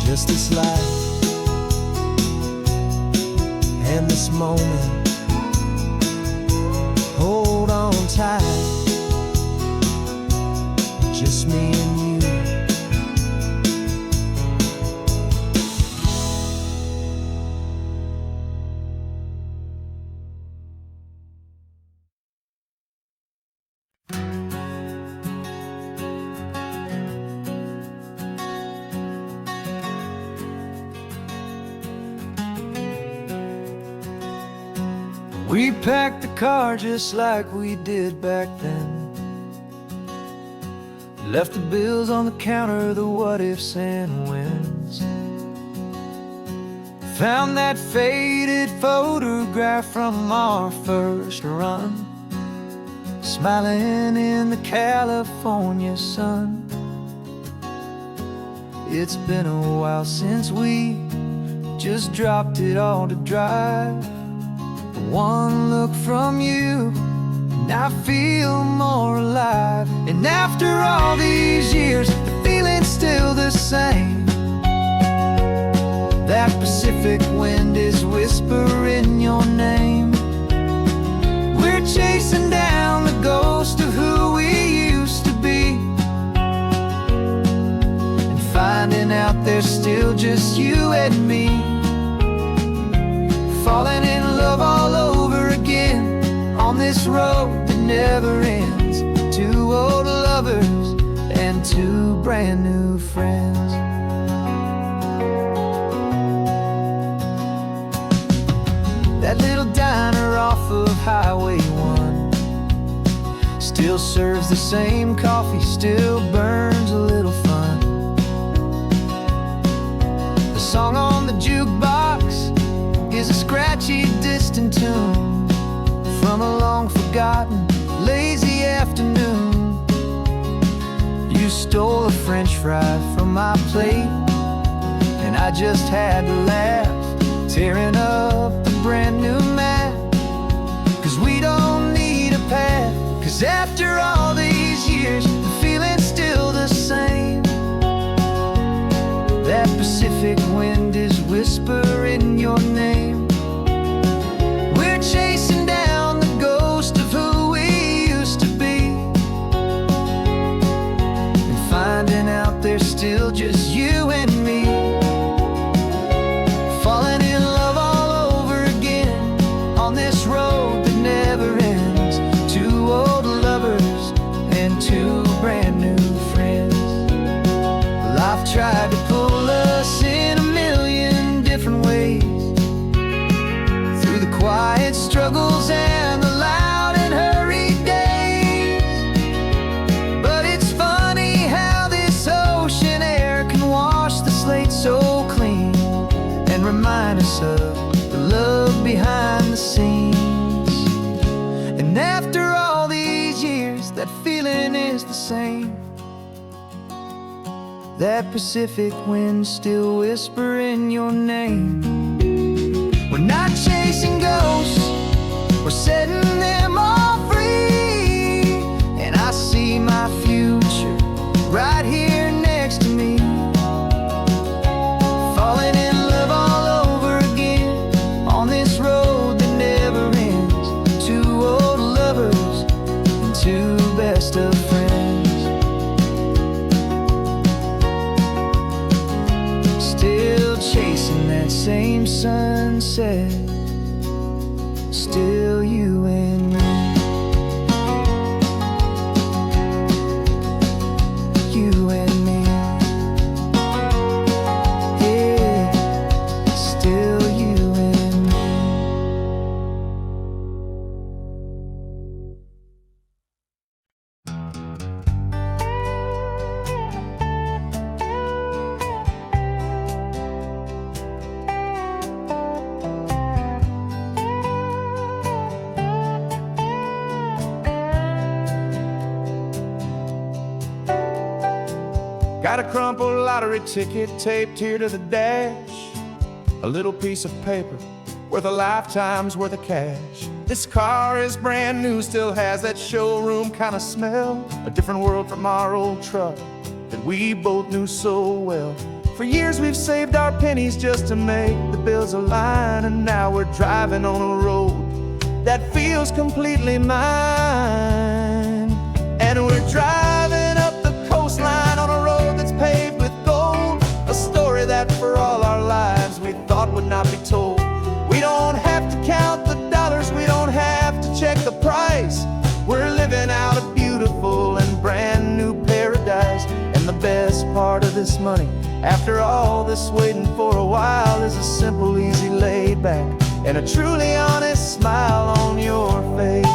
Just this life, this moment. Hold on tight, just me and you. We packed the car just like we did back then. Left the bills on the counter, the what ifs and whens. Found that faded photograph from our first run, smiling in the California sun. It's been a while since we just dropped it all to drive. One look from you, and I feel more alive. And after all these years, the feeling's still the same. That Pacific wind is whispering your name. We're chasing down the ghost of who we used to be, and finding out there's still just you and me. Falling in love all over again on this road that never ends. Two old lovers and two brand new friends. That little diner off of Highway 1 still serves the same coffee, still burns a little fun. The song on the jukebox is a scratchy, distant tune from a long forgotten, lazy afternoon. You stole a French fry from my plate, and I just had to laugh, tearing up the brand new map. Cause we don't need a path, cause after all these years, the feeling's still the same. That Pacific wind is whispering your name. We're chasing down the ghost of who we used to be, and finding out there's still just you and me. Falling in love all over again on this road that never ends. Two old lovers and two brand new friends. Life tried to pull us in a million different ways, through the quiet struggles and the loud and hurried days. But it's funny how this ocean air can wash the slate so clean, and remind us of the love behind the scenes. And after all these years, that feeling is the same. That Pacific wind still whispering your name. We're not chasing ghosts, we're setting them all free. And I see my future right here next to me. Falling in love all over again on this road that never ends. Two old lovers and two best of friends. Still chasing that same sunset, still you and me. You and me. Yeah, still you and me. Got a crumpled lottery ticket taped here to the dash, a little piece of paper worth a lifetime's worth of cash. This car is brand new, still has that showroom kind of smell, a different world from our old truck that we both knew so well. For years we've saved our pennies just to make the bills align, and now we're driving on a road that feels completely mine. And we're driving up the coastline on a road that's paved with gold, a story that for all our lives we thought would not be told. We don't have to count the dollars, we don't have to check the price. We're living out a beautiful and brand new paradise. And the best part of this money, after all this waiting for a while, is a simple, easy, laid back, and a truly honest smile on your face.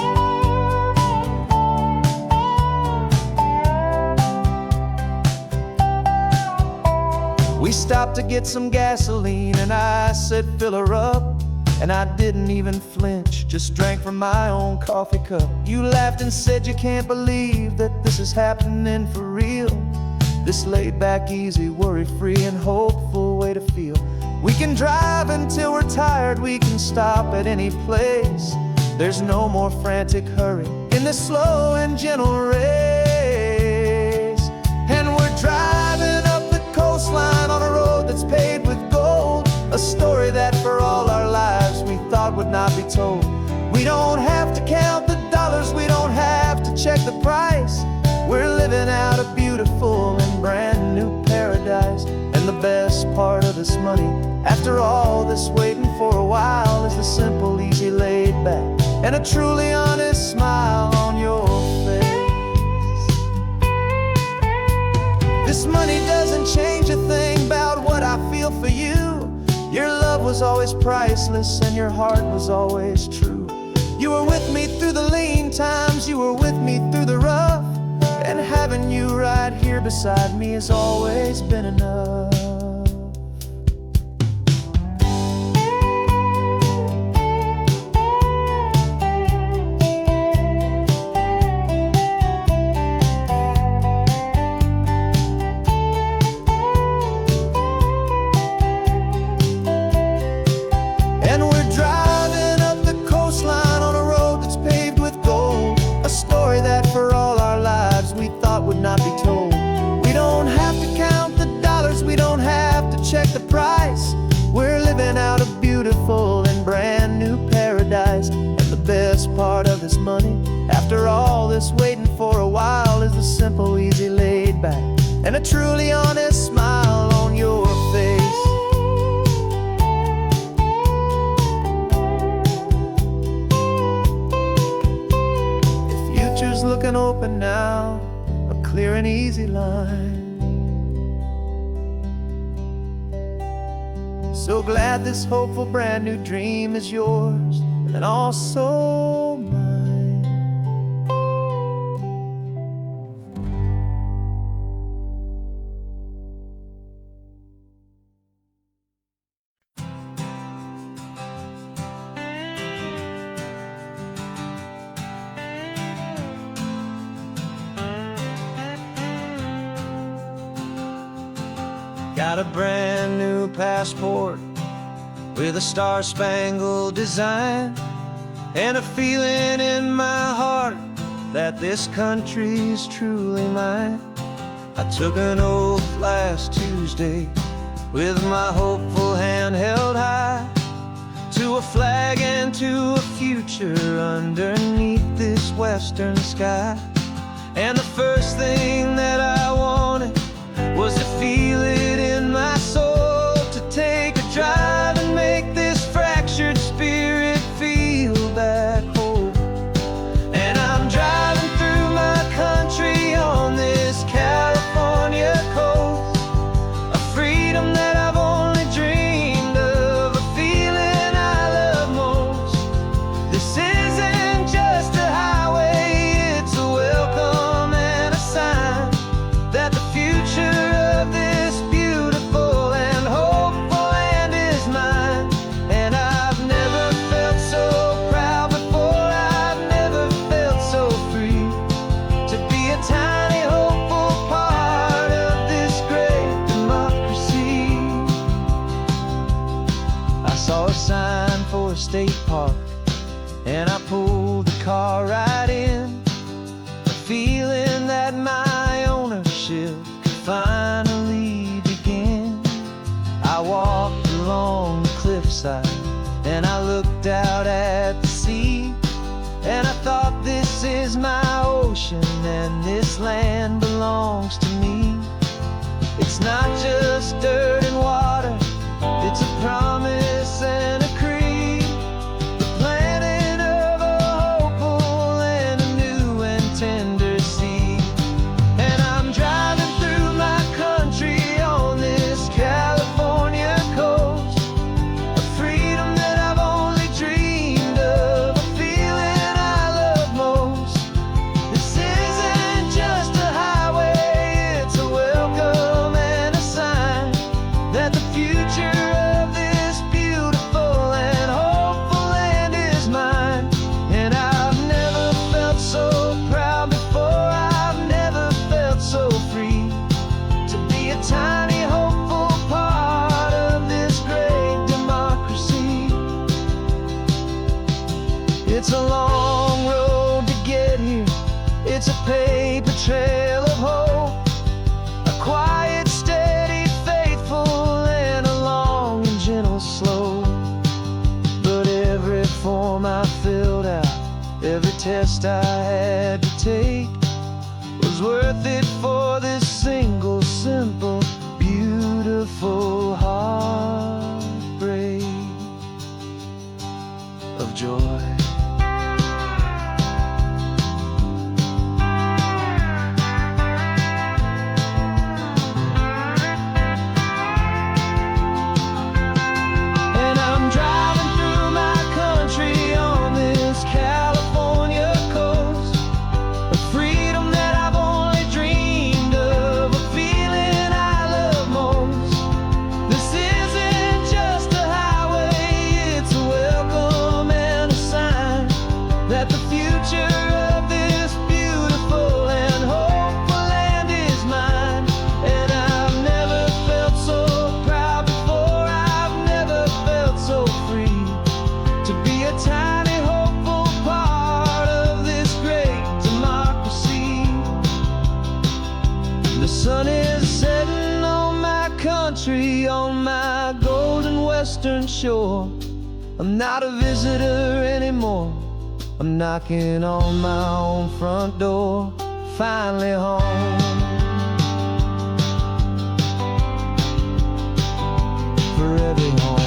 We stopped to get some gasoline, and I said, fill her up. And I didn't even flinch, just drank from my own coffee cup. You laughed and said you can't believe that this is happening for real. This laid back, easy, worry-free and hopeful way to feel. We can drive until we're tired, we can stop at any place. There's no more frantic hurry in this slow and gentle race. And we're driving up the coastline on a road that's paved with gold, a story that for all our lives we thought would not be told. We don't have to count the dollars, we don't have to check the price. We're living out a beautiful and brand new paradise. And the best part of this money, after all this waiting for a while, is the simple, easy, laid back, and a truly honest smile on your face. This money doesn't change a thing about what I feel for you. Your love was always priceless and your heart was always true. You were with me through the lean times, you were with me through the rough, and having you right here beside me has always been enough. And we're driving up the coastline on a road that's paved with gold, a story that for all our lives we thought would not be told. We don't have to count the dollars, we don't have to check the price. We're living out a beautiful and brand new paradise. And the best part of this money, after all this waiting for a while, is the simple, easy, laid back, and a truly honest smile on your face. Looking open now, a clear and easy line. So glad this hopeful brand new dream is yours and also mine. Got a brand new passport with a star-spangled design, and a feeling in my heart that this country's truly mine. I took an oath last Tuesday with my hopeful hand held high, to a flag and to a future underneath this western sky. And the first thing that I wanted was to feel it in my soul, to take a drive and make this fractured spirit feel back home. And I'm driving through my country on this California coast, a freedom that I've only dreamed of, a feeling I love most. This isn't just a highway, it's a welcome and a sign that the future of this beautiful and hopeful land is mine. And I've never felt so proud before, I've never felt so free, to be a tiny hopeful part of this great democracy. I saw a sign for a state park, and I pulled the car right in, a feeling that my ownership could finally begin. at the sea. And I thought, this is my ocean and this land belongs to me. It's not just dirt and water, it's a promise and a creed, the planting of a hopeful and a new and tender seed. And I'm driving through my country on this California coast, a freedom that I've only dreamed of, a feeling I love most. This isn't just a highway, it's a welcome and a sign that the future of this beautiful and hopeful land is mine. And I've never felt so proud before, I've never felt so free to be a tiny hopeful part of this great democracy. It's a long road to get here, it's a paper trail of hope, a quiet, steady, faithful, and a long and gentle slope. But every form I filled out, every test I had to take, was worth it for this single, simple, beautiful heartbreak of joy. And I'm driving through my country on this California coast, a freedom that I've only dreamed of, a feeling I love most. This isn't just a highway, it's a welcome and a sign that the future of this beautiful and hopeful land is mine. And I've never felt so proud before, I've never felt so free to be a tiny hopeful part of this great democracy. The sun is setting on my country, on my golden western shore. I'm not a visitor anymore, I'm knocking on my own front door, finally home. For every home.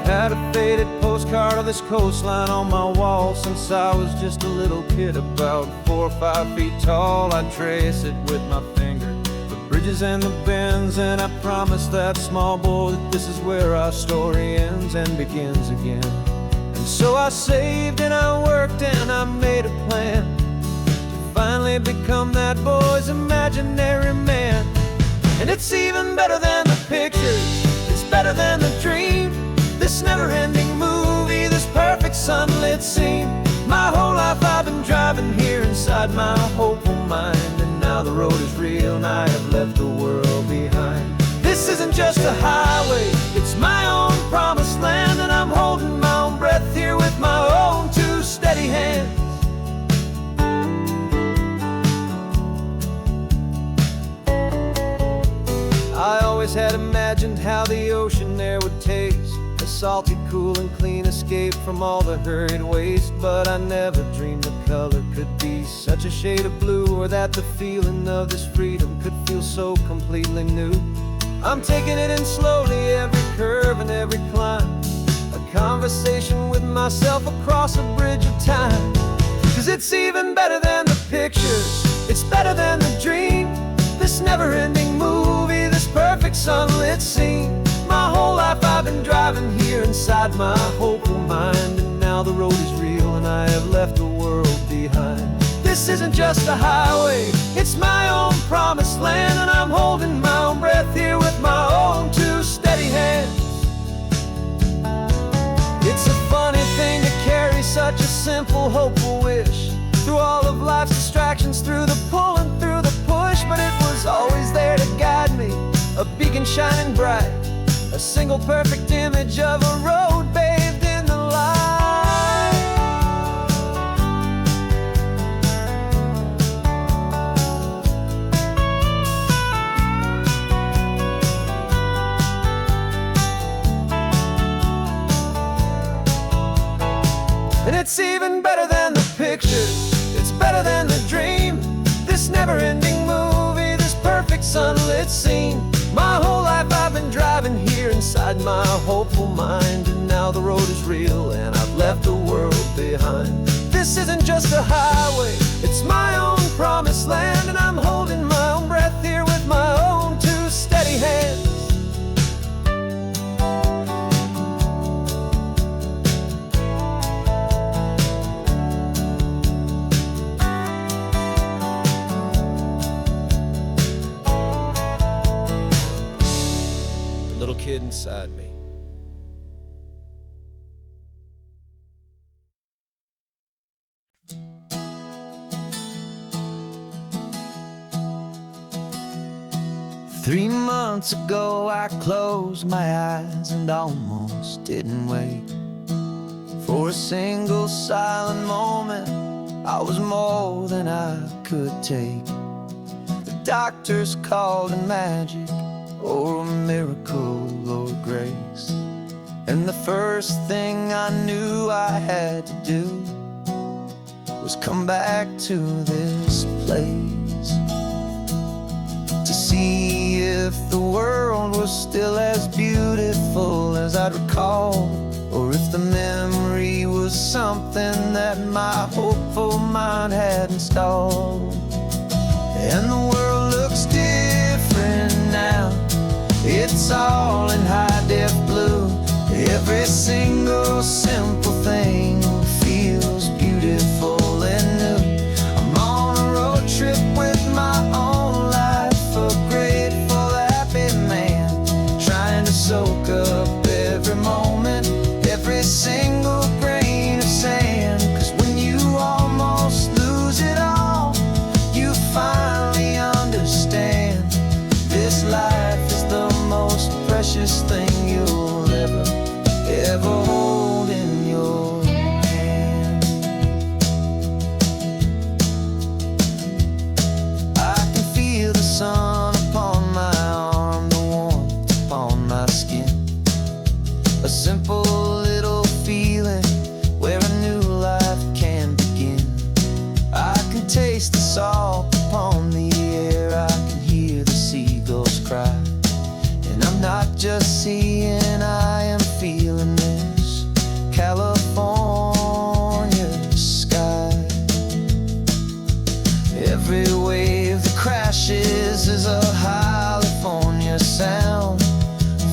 Had a faded postcard of this coastline on my wall since I was just a little kid, about 4 or 5 feet tall. I trace it with my finger, the bridges and the bends, and I promised that small boy that this is where our story ends and begins again. And so I saved and I worked and I made a plan to finally become that boy's imaginary man. And it's even better than the pictures, it's better than the dream, this never-ending movie, this perfect sunlit scene. My whole life I've been driving here inside my hopeful mind, and now the road is real and I have left the world behind. This isn't just a highway, it's my own promised land, and I'm holding my own breath here with my own 2 steady hands. I always had imagined how the ocean air would taste, a salty, cool and clean escape from all the hurried waste. But I never dreamed the color could be such a shade of blue, or that the feeling of this freedom could feel so completely new. I'm taking it in slowly, every curve and every climb, a conversation with myself across a bridge of time. 'Cause it's even better than the pictures, it's better than the dream, this never-ending movie, this perfect sunlit scene. My whole life I've been driving here inside my hopeful mind, and now the road is real and I have left the world behind. This isn't just a highway, it's my own promised land, and I'm holding my own breath here with my own 2 shining bright, a single perfect image of a road bathed in the light. And it's even better than the picture, it's better than the dream. This never-ending movie, this perfect sunlit scene. My whole life I've been driving here inside my hopeful mind, and now the road is real and I've left the world behind. This isn't just a highway, it's my own promised land, and I'm holding my own breath here with my own two steady hands. Little kid inside me. Three months ago I closed my eyes and almost didn't wait for a single silent moment. I was more than I could take. The doctors called it magic, or a miracle, or grace. And the first thing I knew I had to do was come back to this place, to see if the world was still as beautiful as I'd recall, or if the memory was something that my hopeful mind had installed. And the world looks different now, it's all in high-def blue. Every single simple thing feels beautiful and new. I'm on a road trip with my own life, a grateful, happy man, trying to soak up every moment, every single grain of sand. 'Cause when you almost lose it all, you finally understand this life is the most precious thing you'll ever hold in your hand. I can feel the sun upon my arm, the warmth upon my skin, a simple little feeling where a new life can begin. I can taste the salt upon the air, I can hear the seagulls cry, and I'm not just seeing, I am feeling this California sky. Every wave that crashes is a California sound,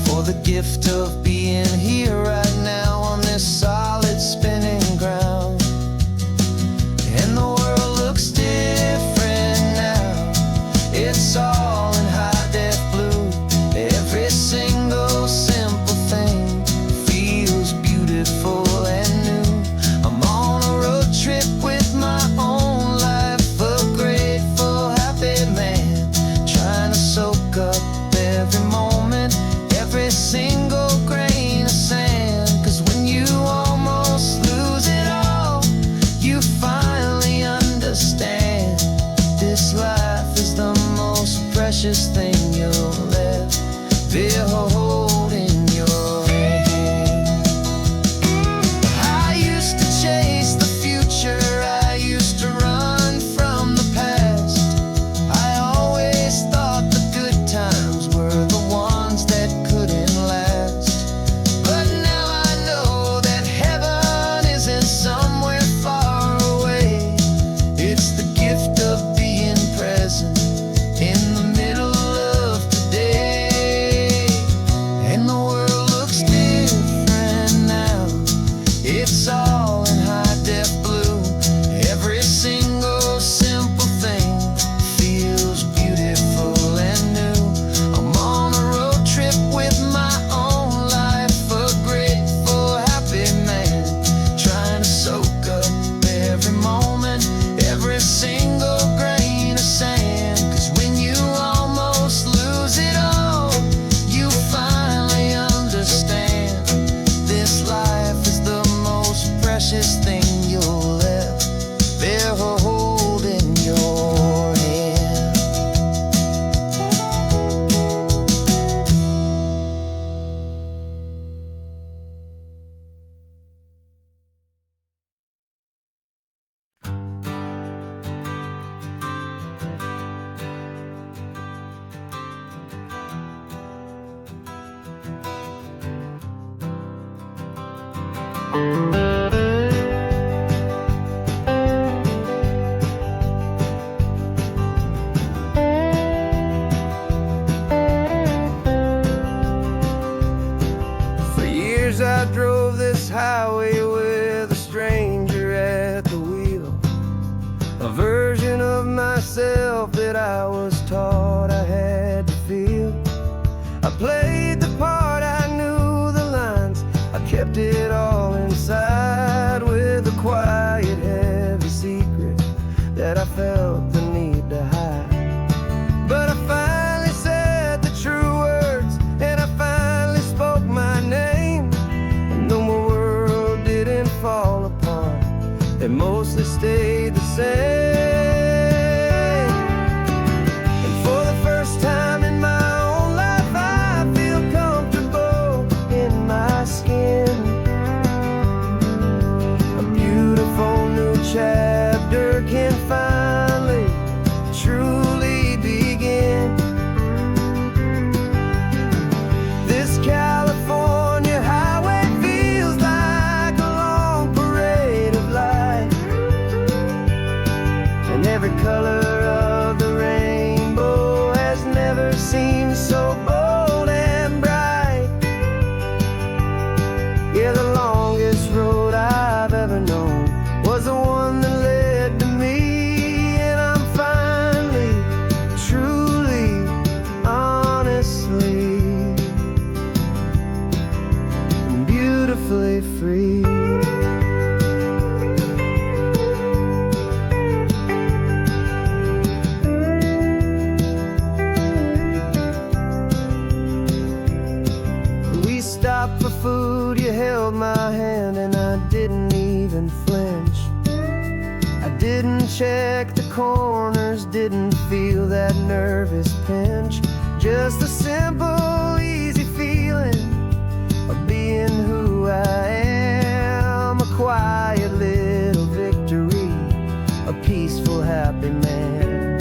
for the gift of being here right now on this solid spinning ground. And the world looks different now, it's all in high-def blue. Every single simple thing feels beautiful and new. I'm on a road trip with my own life, a grateful, happy man, trying to soak up every moment, every single grain of sand. 'Cause when you For years I drove this highway with a stranger at the wheel, a version of myself that I was taught I had to feel. I played the part, I knew the lines, I kept it all inside with a quiet, heavy secret that I felt the need to hide. But I finally said the true words, and I finally spoke my name, and though my world didn't fall apart, it mostly stayed the same. And for the first time in my own life, I feel comfortable in my skin. A beautiful new chapter can finally truly begin. This California highway feels like a long parade of light, and every color of the rainbow has never seemed so bold and bright. Yeah, the longest road I've ever known was the one that led to me, and I'm finally, truly, honestly, beautifully free. We stopped for food, you held my hand, and I didn't even flinch. I didn't check the corners, didn't feel that nervous pinch. Just a simple, easy feeling of being who I am. A quiet little victory, a peaceful, happy man.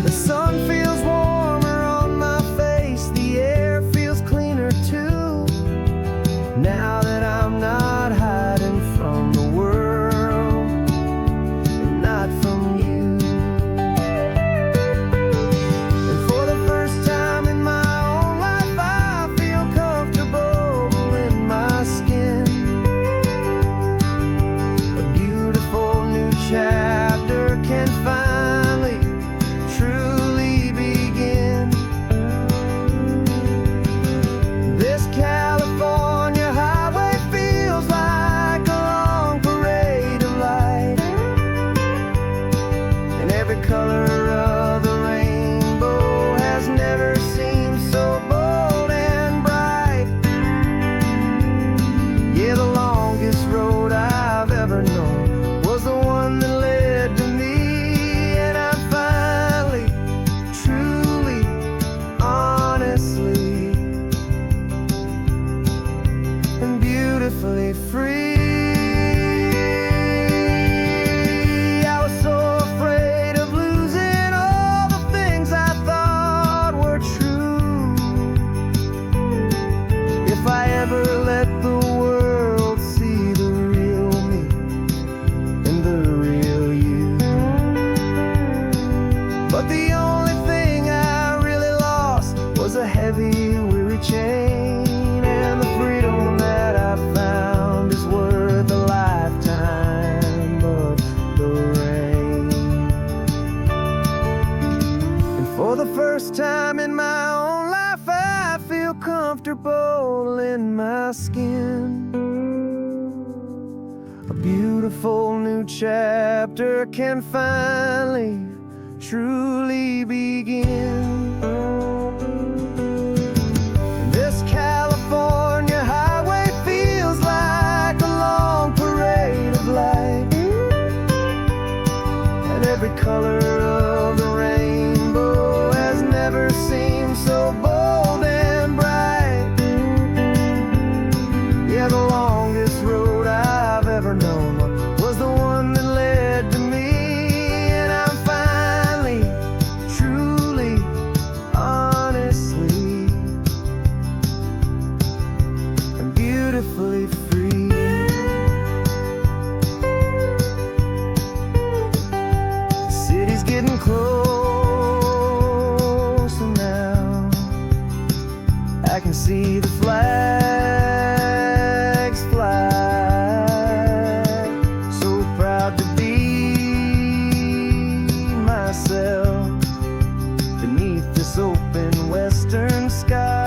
The sun feels warmer on my face, the air feels cleaner too, now that I'm not hiding from the world and not from you. And for the first time in my own life, I feel comfortable in my skin. A beautiful new chapter can finally truly begin. This California highway feels like a long parade of light, and every color of the rainbow has never seemed so bold and bright. Yeah, the longest road I've ever known was the one that led to me, and I'm finally, truly, honestly, and beautifully free. I was so afraid of losing all the things I thought were true. If I ever let the world see the real me and the real you. But the only thing I really lost was a heavy, weary chain, and the freedom that I found is worth a lifetime of the rain. And for the first time in my own life, I feel comfortable in my skin. A beautiful new chapter can finally, truly begin. This California highway feels like a long parade of light, and every color of the rainbow has never seemed so bold and bright. Yeah, the longest road I've ever known was the one that led to me, and I'm finally, truly, honestly, and beautifully free. flags fly. So proud to be myself beneath this open western sky.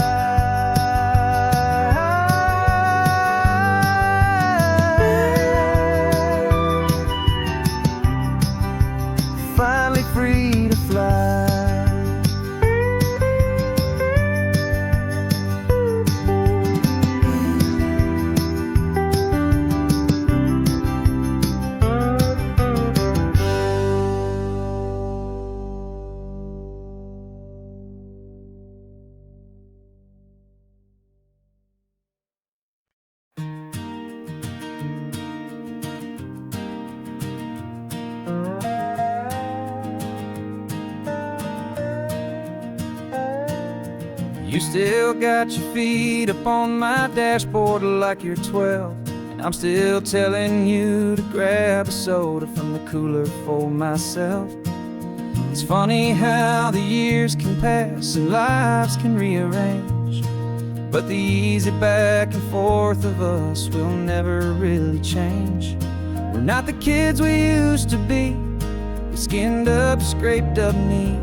Finally free to fly. You still got your feet up on my dashboard like you're 12, and I'm still telling you to grab a soda from the cooler for myself. It's funny how the years can pass and lives can rearrange, but the easy back and forth of us will never really change. We're not the kids we used to be, with skinned up, scraped up knees,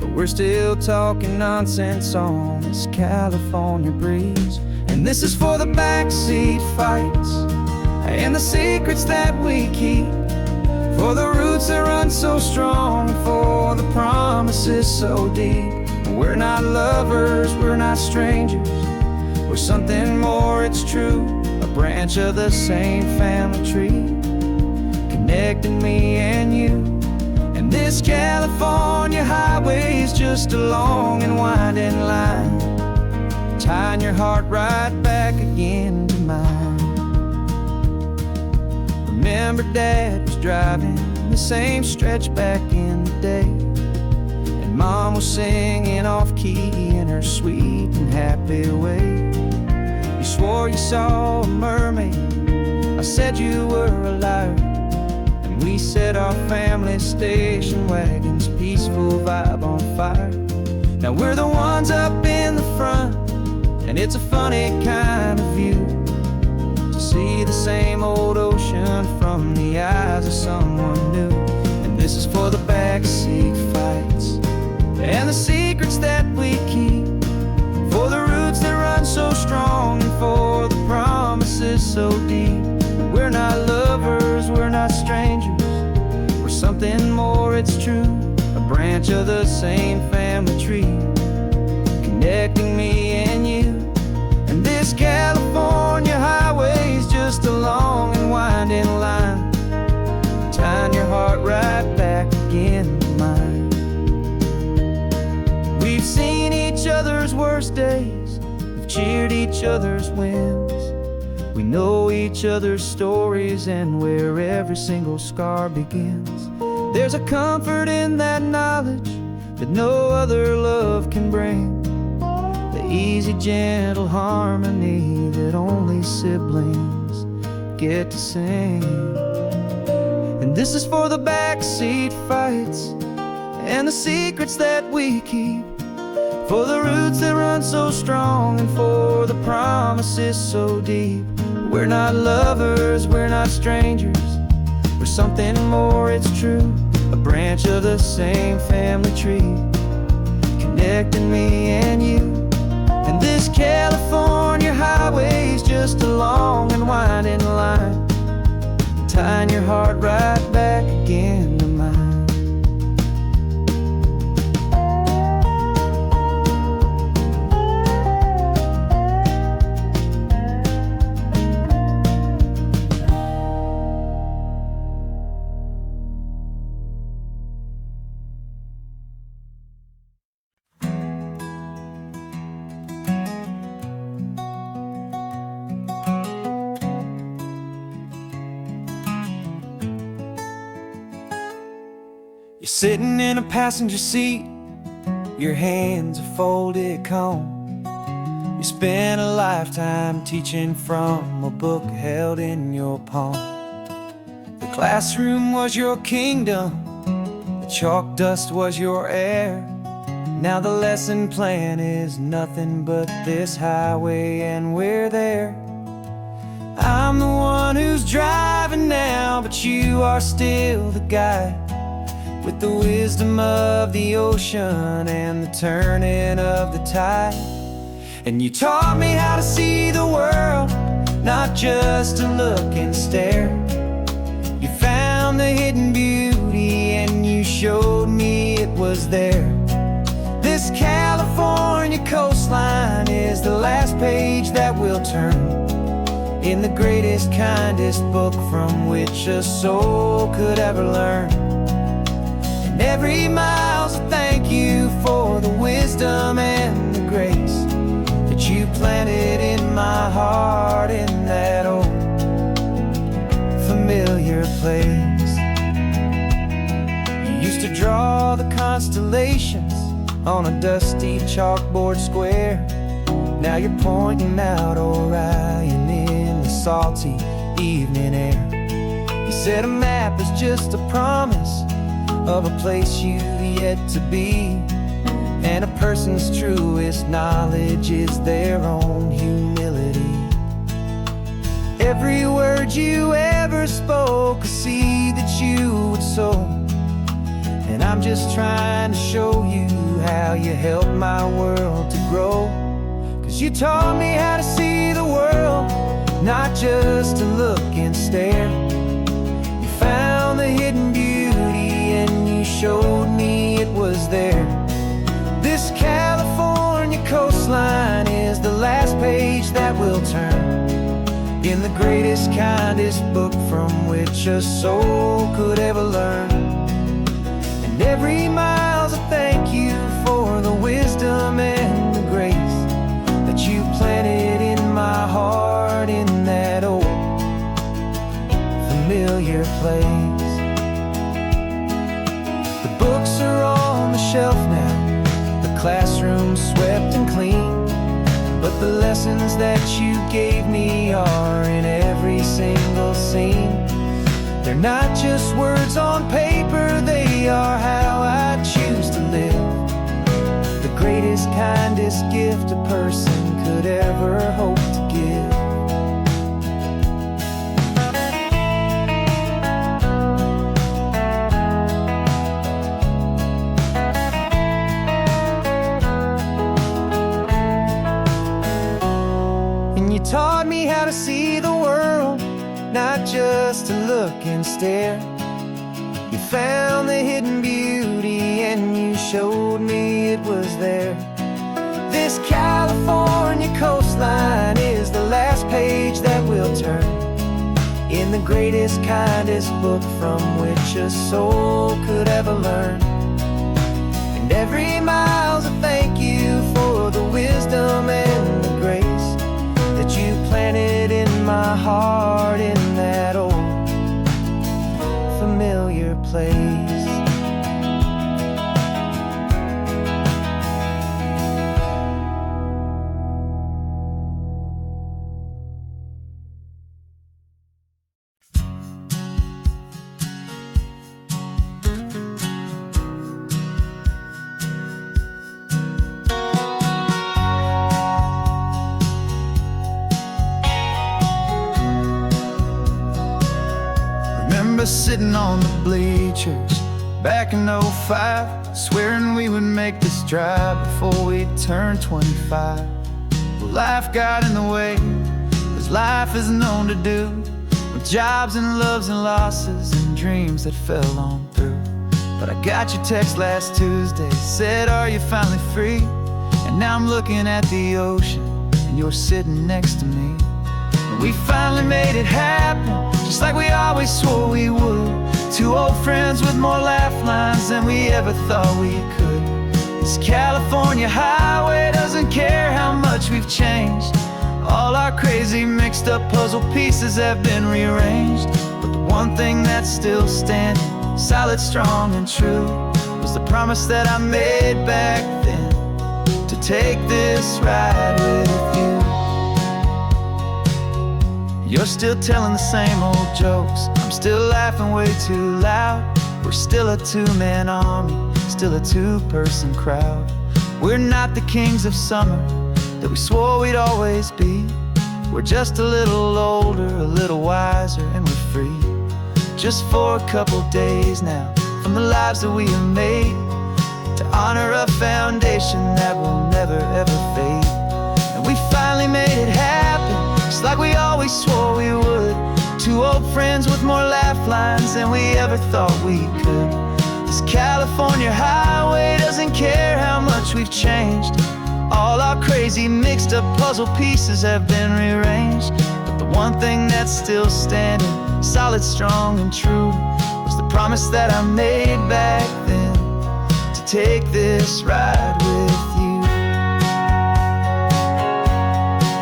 but we're still talking nonsense on this California breeze. And this is for the backseat fights and the secrets that we keep, for the roots that run so strong, for the promises so deep. We're not lovers, we're not strangers, we're something more, it's true. A branch of the same family tree, connecting me and you. And this California highway is just a long and winding line, tying your heart right back again to mine. Remember Dad was driving the same stretch back in the day, and Mom was singing off-key in her sweet and happy way. You swore you saw a mermaid, I said you were a liar, and we set our family station wagon's peaceful vibe on fire. Now we're the ones up in the front, and it's a funny kind of view to see the same old ocean from the eyes of someone new. And this is for the backseat fights and the secrets that we keep, for the roots that run so strong and for the promises so deep. We're not lovers, we're not strangers, we're something more, it's true. A branch of the same family tree, connecting me and you. And this California highway is just a long and winding line, tying your heart right back again to mine. We've seen each other's worst days, we've cheered each other's wins, we know each other's stories and where every single scar begins. There's a comfort in that knowledge that no other love can bring, the easy, gentle harmony that only siblings get to sing. And this is for the backseat fights and the secrets that we keep, for the roots that run so strong and for the promises so deep. We're not lovers, we're not strangers, we're something more, it's true. A branch of the same family tree, connecting me and you. And this California highway is just a long and winding line, tying your heart right back again to mine. You're sitting in a passenger seat, your hands are folded calm. You spent a lifetime teaching from a book held in your palm. The classroom was your kingdom, the chalk dust was your air. Now the lesson plan is nothing but this highway, and we're there. I'm the one who's driving now, but you are still the guide, with the wisdom of the ocean and the turning of the tide. And you taught me how to see the world, not just to look and stare. You found the hidden beauty and you showed me it was there. This California coastline is the last page that we'll turn in the greatest, kindest book from which a soul could ever learn. And every mile's a thank you for the wisdom and the grace that you planted in my heart in that old familiar place. You used to draw the constellations on a dusty chalkboard square. Now you're pointing out Orion in the salty evening air. You said a map is just a promise of a place you've yet to be, and a person's truest knowledge is their own humility. Every word you ever spoke, a seed that you would sow, and I'm just trying to show you how you helped my world to grow. 'Cause you taught me how to see the world, not just to look and stare. You found the hidden beauty and you showed me it was there. This California coastline is the last page that we'll turn in the greatest, kindest book from which a soul could ever learn. And every mile's a thank you for the wisdom and the grace that you planted in my heart in that old familiar place. The books are on the shelf now, the classroom swept and clean, but the lessons that you gave me are in every single scene. They're not just words on paper, they are how I choose to live. The greatest, kindest gift a person could ever hope to give. And you taught me how to see the world, not just to look and stare. You found the hidden beauty and you showed me it was there. This California coastline is the last page that we'll turn in the greatest, kindest book from which a soul could ever learn. And every mile's a thank you for the wisdom and the grace that you planted in my heart in that old familiar place. Sitting on the bleachers back in '05, swearing we would make this drive before we turned 25. Well, life got in the way, as life is known to do, with jobs and loves and losses and dreams that fell on through. But I got your text last Tuesday, said, are you finally free? And now I'm looking at the ocean and you're sitting next to me. And we finally made it happen, just like we always swore we would. Two old friends with more laugh lines than we ever thought we could. This California highway doesn't care how much we've changed. All our crazy mixed up puzzle pieces have been rearranged, but the one thing that's still standing, solid, strong and true, was the promise that I made back then, to take this ride with you. You're still telling the same old jokes, I'm still laughing way too loud. We're still a two-man army, still a two-person crowd. We're not the kings of summer that we swore we'd always be. We're just a little older, a little wiser, and we're free. Just for a couple days now, from the lives that we have made, to honor a foundation that will never ever fade. And we finally made it happen, just like we always swore we would. Two old friends with more laugh lines than we ever thought we could. This California highway doesn't care how much we've changed. All our crazy mixed up puzzle pieces have been rearranged. But the one thing that's still standing, solid, strong, and true, was the promise that I made back then, to take this ride with you.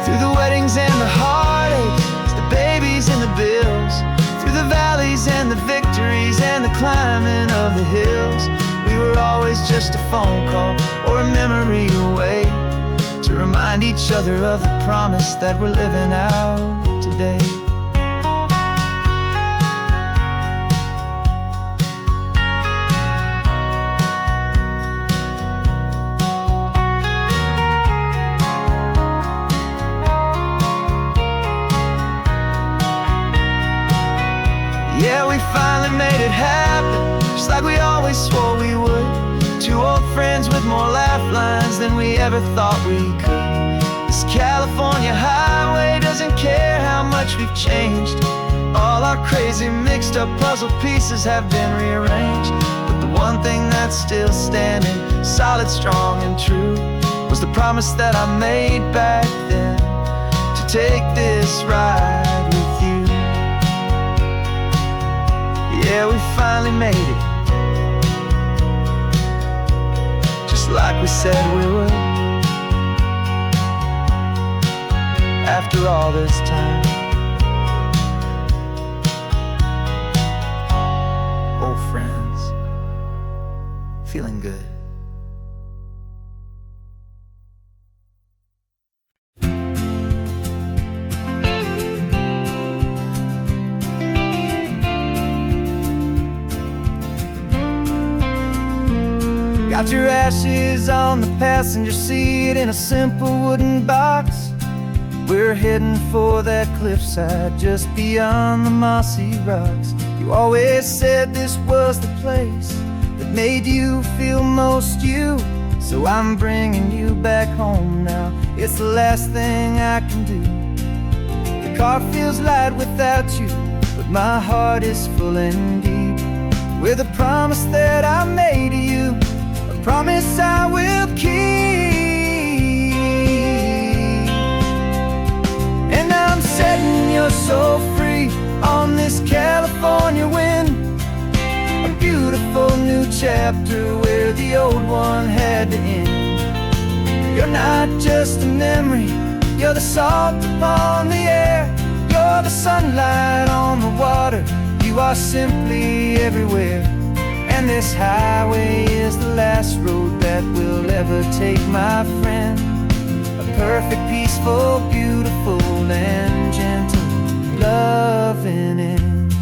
Through the weddings and the heartaches, the babies and the bills, through the valleys and the victories and the climbing of the hills, we were always just a phone call or a memory away, to remind each other of the promise that we're living out today. Yeah, we finally made it happen, just like we always swore we would. Two old friends with more laugh lines than we ever thought we could. This California highway doesn't care how much we've changed. All our crazy mixed up puzzle pieces have been rearranged. But the one thing that's still standing, solid, strong, and true, was the promise that I made back then, to take this ride with you. Yeah, we finally made it, just like we said we would. After all this time, old friends, feeling good. Got your ashes on the passenger seat in a simple wooden box. We're heading for that cliffside just beyond the mossy rocks. You always said this was the place that made you feel most you. So I'm bringing you back home now, it's the last thing I can do. The car feels light without you, but my heart is full and deep, with a promise that I made to you, a promise I will keep. And I'm setting your soul free on this California wind, a beautiful new chapter where the old one had to end. You're not just a memory, you're the salt upon the air, you're the sunlight on the water, you are simply everywhere. And this highway is the last road that we'll ever take, my friend. A perfect, peaceful, beautiful, and gentle, loving end.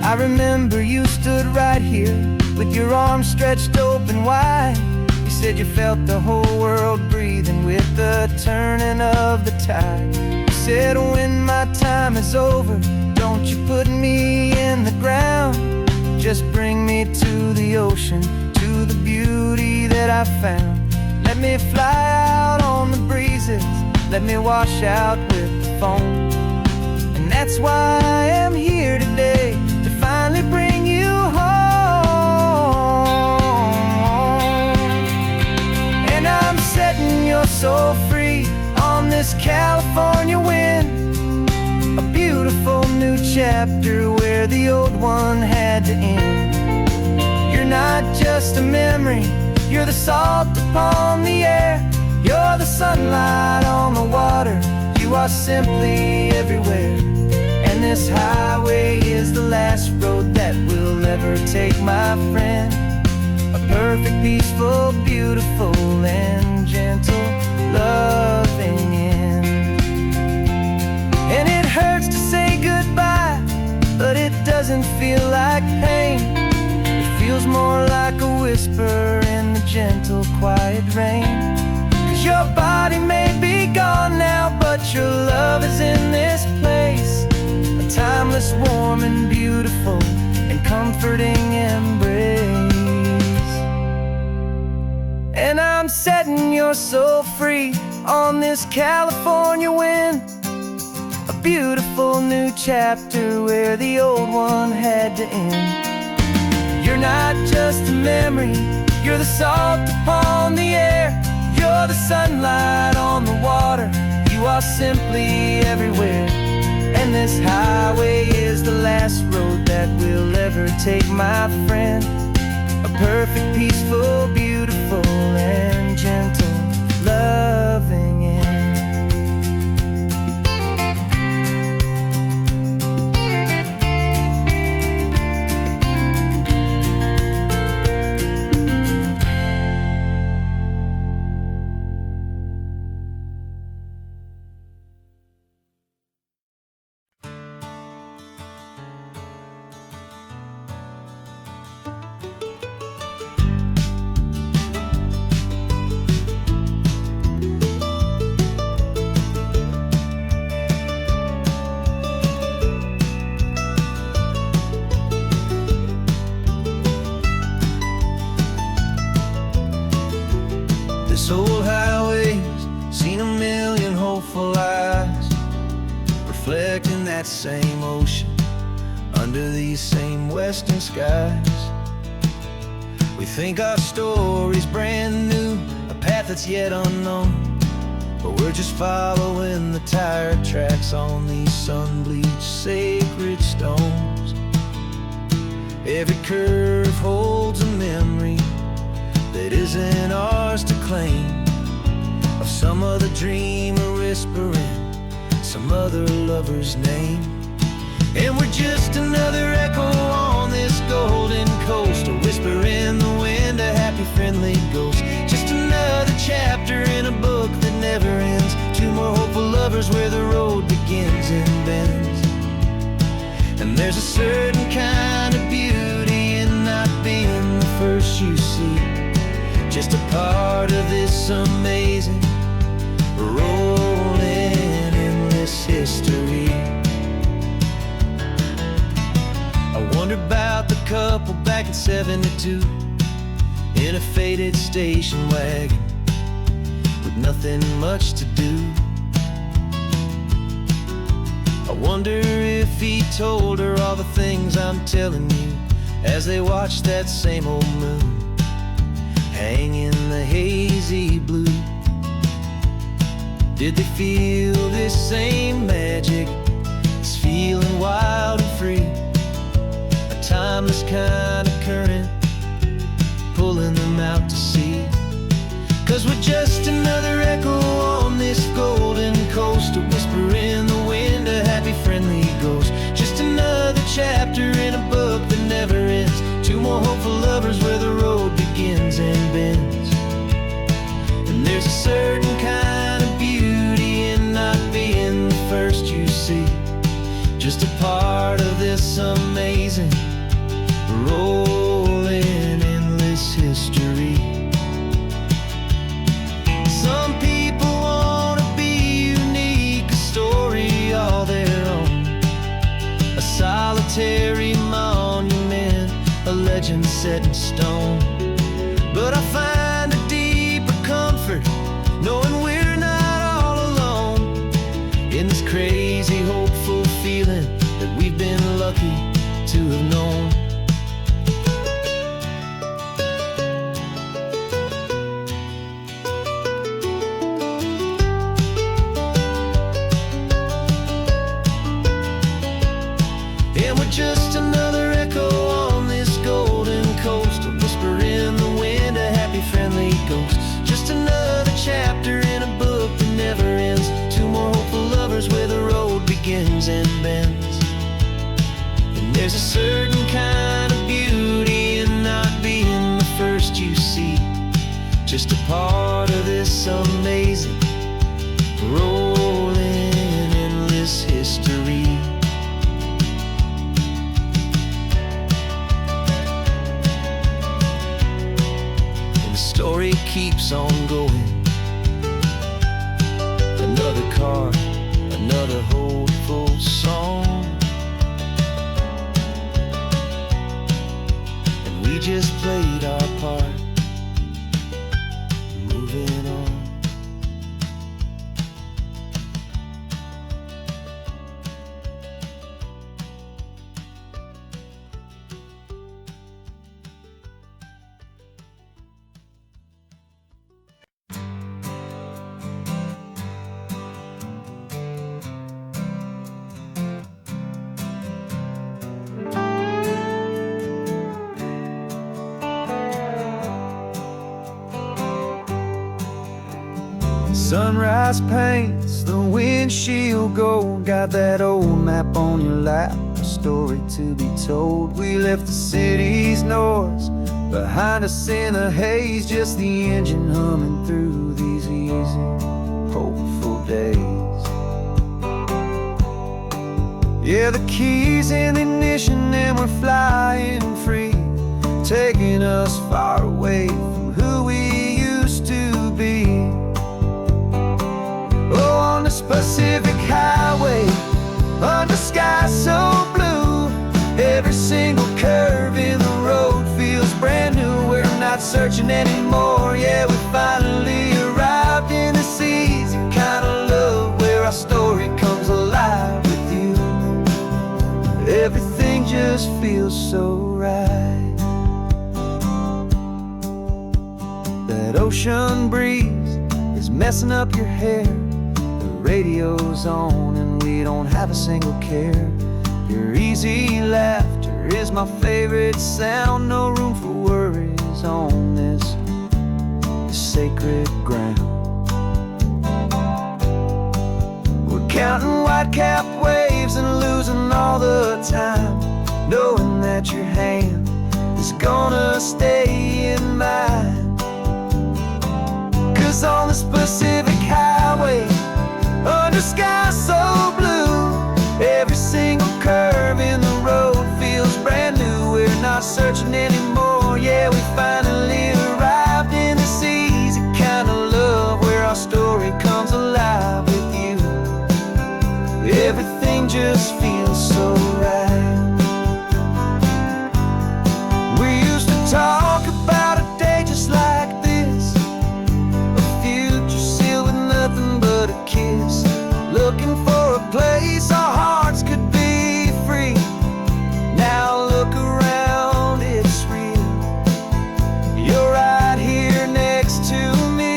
I remember you stood right here with your arms stretched open wide. You said you felt the whole world breathing with the turning of the tide. You said when my time is over, don't you put me in the ground, just bring me to the ocean, to the beauty that I found. Let me fly out on the breezes, let me wash out with the foam. And that's why I am here today, to finally bring you home. And I'm setting your soul free on this California wind, a beautiful new chapter where the old one had to end. You're not just a memory, you're the salt upon the air, you're the sunlight on the water, you are simply everywhere. And this highway is the last road that we'll ever take, my friend. A perfect, peaceful, beautiful, and gentle, loving end. And it hurts to whisper in the gentle, quiet rain. 'Cause your body may be gone now, but your love is in this place. A timeless, warm and beautiful and comforting embrace. And I'm setting your soul free on this California wind. A beautiful new chapter where the old one had to end. You're not just a memory, you're the salt upon the air. You're the sunlight on the water, you are simply everywhere. And this highway is the last road that we'll ever take, my friend. A perfect, peaceful, beautiful, and gentle, loving end. This old highway's seen a million hopeful eyes, reflecting that same ocean under these same western skies. We think our story's brand new, a path that's yet unknown, but we're just following the tire tracks on these sun-bleached sacred stones. Every curve holds a memory that isn't ours to claim, of some other dreamer whispering some other lover's name. And we're just another echo on this golden coast, a whisper in the wind, a happy friendly ghost. Just another chapter in a book that never ends. Two more hopeful lovers where the road begins and bends. And there's a certain kind of beauty in not being the first you see, just a part of this amazing, rolling, endless history. I wonder about the couple back in '72 in a faded station wagon with nothing much to do. I wonder if he told her all the things I'm telling you as they watched that same old moon hang in the hazy blue. Did they feel this same magic, this feeling wild and free, a timeless kind of current pulling them out to sea? 'Cause we're just another echo on this golden coast, a whisper in the wind, a happy friendly ghost. Just another chapter in a book that never ends. Two more hopeful lovers where the road begins and bends. And there's a certain kind of beauty in not being the first you see, just a part of this amazing, rolling, endless history. Some people wanna be unique, a story all their own, a solitary monument, a legend set in stone. But I find a deeper comfort knowing we're not all alone in this crazy, hopeful feeling that we've been lucky to have known. And we're just another echo on this golden coast, a whisper in the wind, a happy friendly ghost. Just another chapter in a book that never ends. Two more hopeful lovers where the road begins and bends. And there's a certain kind of beauty in not being the first you see, just a part of this amazing, rolling, endless history. keeps on going. Another car, another hopeful song, and we just played our part, moving on. Sunrise paints the windshield gold. Got that old map on your lap, a story to be told. We left the city's noise behind us in the haze, just the engine humming through these easy, hopeful days. Yeah, the keys in the ignition and we're flying free, taking us far away from who we used to be. Oh, on this Pacific highway, under sky so blue, every single curve in the road feels brand new. We're not searching anymore, yeah, we finally arrived in this easy kind of love, where our story comes alive with you. Everything just feels so right. That ocean breeze is messing up your hair, radio's on and we don't have a single care. Your easy laughter is my favorite sound. No room for worries on this sacred ground. We're counting white-capped waves and losing all the time, knowing that your hand is gonna stay in mine. 'Cause on this Pacific highway, under sky so blue, every single curve in the road feels brand new. We're not searching anymore, yeah, we finally arrived in this easy kind of love, where our story comes alive with you. Everything just feels so right. We used to talk about a day just like this, a future sealed with nothing but a kiss, looking for a place our hearts could be free. Now look around, it's real. You're right here next to me.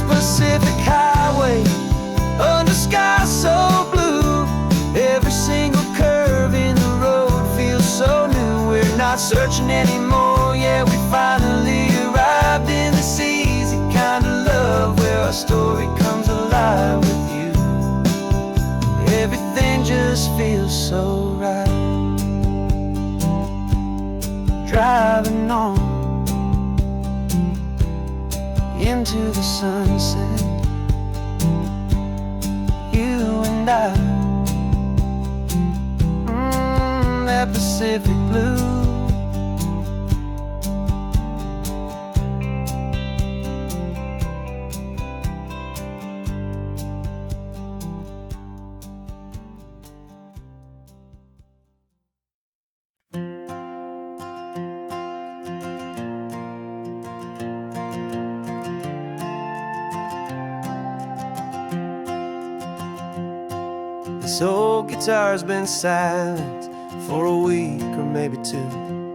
Pacific highway, under sky so blue, every single curve in the road feels so new. We're not searching anymore, yeah, we finally arrived in this easy kind of love, where our story comes alive with you. Everything just feels so right. Driving on into the sunset, you and I, that Pacific blue. This old guitar's been silent for a week or maybe two,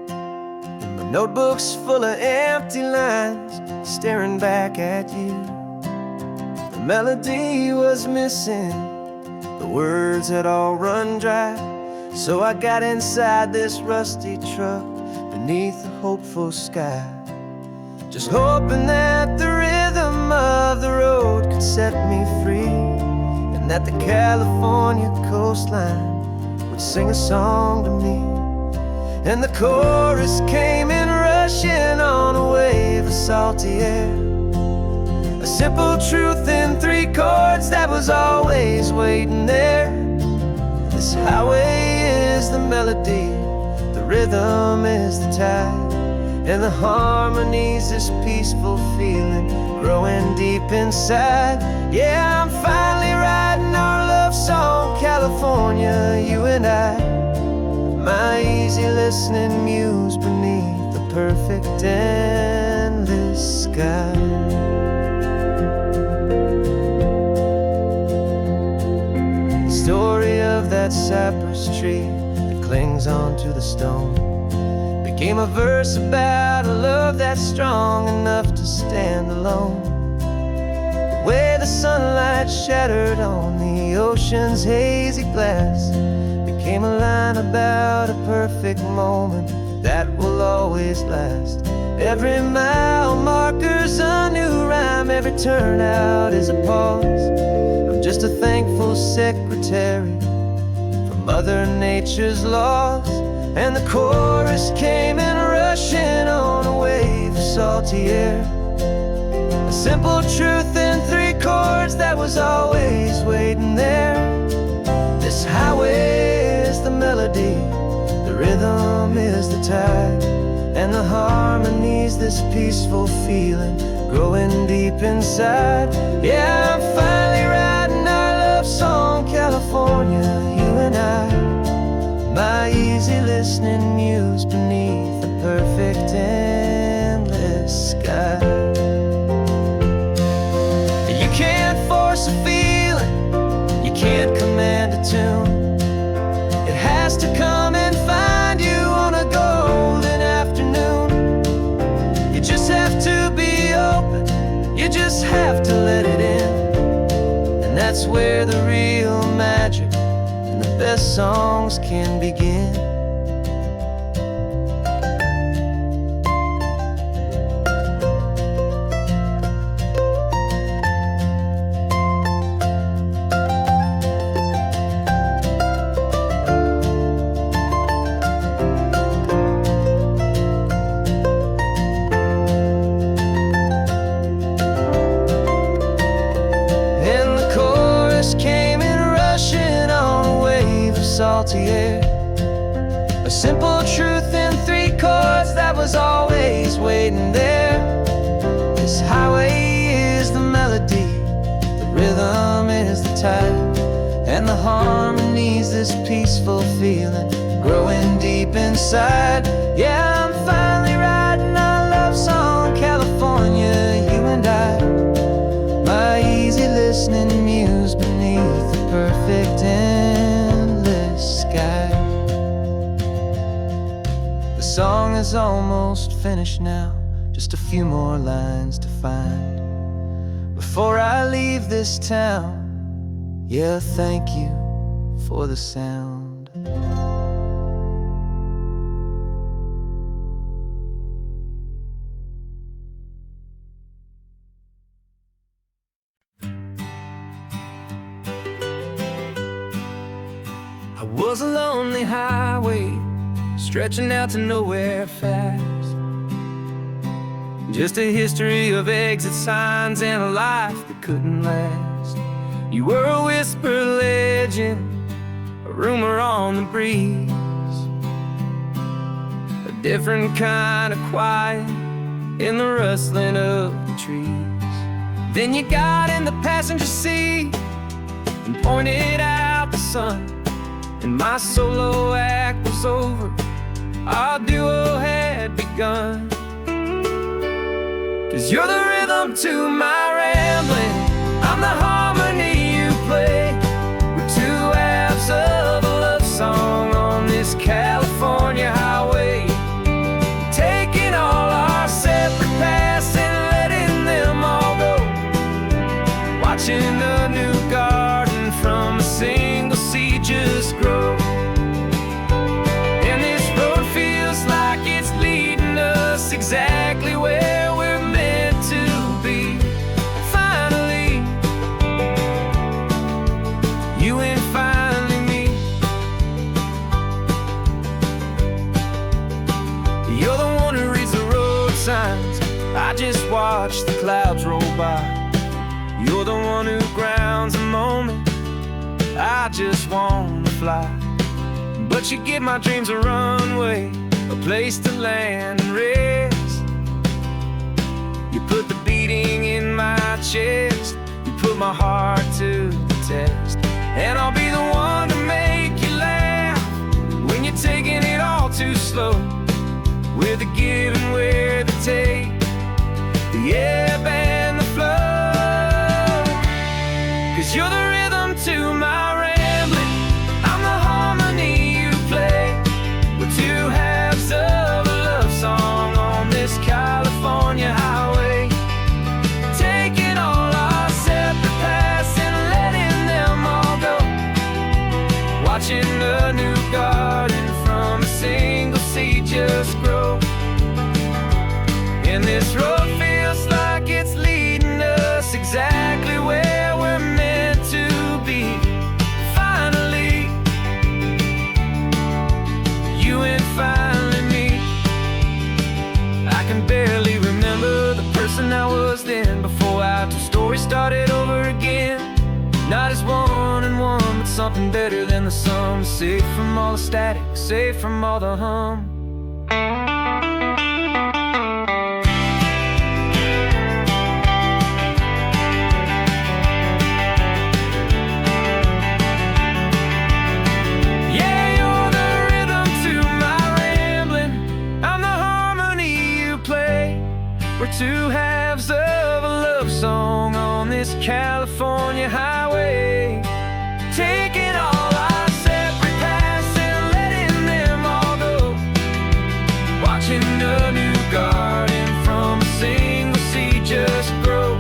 and my notebook's full of empty lines staring back at you. The melody was missing, the words had all run dry, so I got inside this rusty truck beneath the hopeful sky, just hoping that the rhythm of the road could set me free, and that the California coastline would sing a song to me. and the chorus came in rushing on a wave of salty air. A simple truth in 3 chords that was always waiting there. This highway is the melody, the rhythm is the tide, and the harmony's this peaceful feeling growing deep inside. Yeah, I'm finally writing our love song, California, you and I. My easy listening muse beneath the perfect endless sky. Story of that cypress tree that clings onto the stone became a verse about a love that's strong enough to stand alone. The way the sunlight shattered on the ocean's hazy glass became a line about a perfect moment that will always last. Every mile marker's a new rhyme, every turnout is a pause. I'm just a thankful secretary for Mother Nature's laws. And the chorus came in rushing on a wave of salty air. A simple truth in 3 chords that was always waiting there. This highway is the melody, the rhythm is the tide, and the harmony's this peaceful feeling growing deep inside. Yeah, I'm finally writing our love song, California, you and I. My easy listening muse beneath the perfect endless sky. You can't force a feeling, you can't command a tune. It has to come and find you on a golden afternoon. You just have to be open, you just have to let it in. And that's where the real magic, the best songs can begin. And the chorus came in rushing on a wave of salty air. A simple truth in 3 chords that was always waiting there. This highway is the melody, the rhythm is the tide, and the harmony's this peaceful feeling growing deep inside. Yeah, I'm finally writing our love song, California, you and I. My easy listening muse beneath the perfect endless sky. The song is almost finished now, just a few more lines to find before I leave this town. Yeah, thank you for the sound. I was a lonely highway stretching out to nowhere fast. Just a history of exit signs and a life that couldn't last. You were a whisper legend, a rumor on the breeze, a different kind of quiet in the rustling of the trees. Then you got in the passenger seat and pointed out the sun, and my solo act was over, our duo had begun. 'Cause you're the rhythm to my rambling, I'm the harmony you play. We're 2 halves of a love song on this California highway, taking all our separate paths and letting them all go, watching a new garden from a single seed just grow. And this road feels like it's leading us exactly where we're meant to be. Finally, you and finally me. lines. I just watch the clouds roll by. You're the one who grounds the moment. I just wanna fly, but you give my dreams a runway, a place to land and rest. You put the beating in my chest, you put my heart to the test. And I'll be the one to make you laugh when you're taking it all too slow. We're the give and we're the take, the ebb and the flow. 'Cause you're the rhythm to my rambling, I'm the harmony you play. We're two halves of a love song on this California highway, taking all our separate paths and letting them all go. Watching a new garden from a single seed just grow. And this road feels like it's leading us exactly where we're meant to be. Finally, you and finally me. I can barely remember the person I was then, before our two stories started over again. Not as one and one, but something better than the sum. Safe from all the static, safe from all the hum. We're two halves of a love song on this California highway, taking all our separate paths and letting them all go. Watching a new garden from a single seed just grow.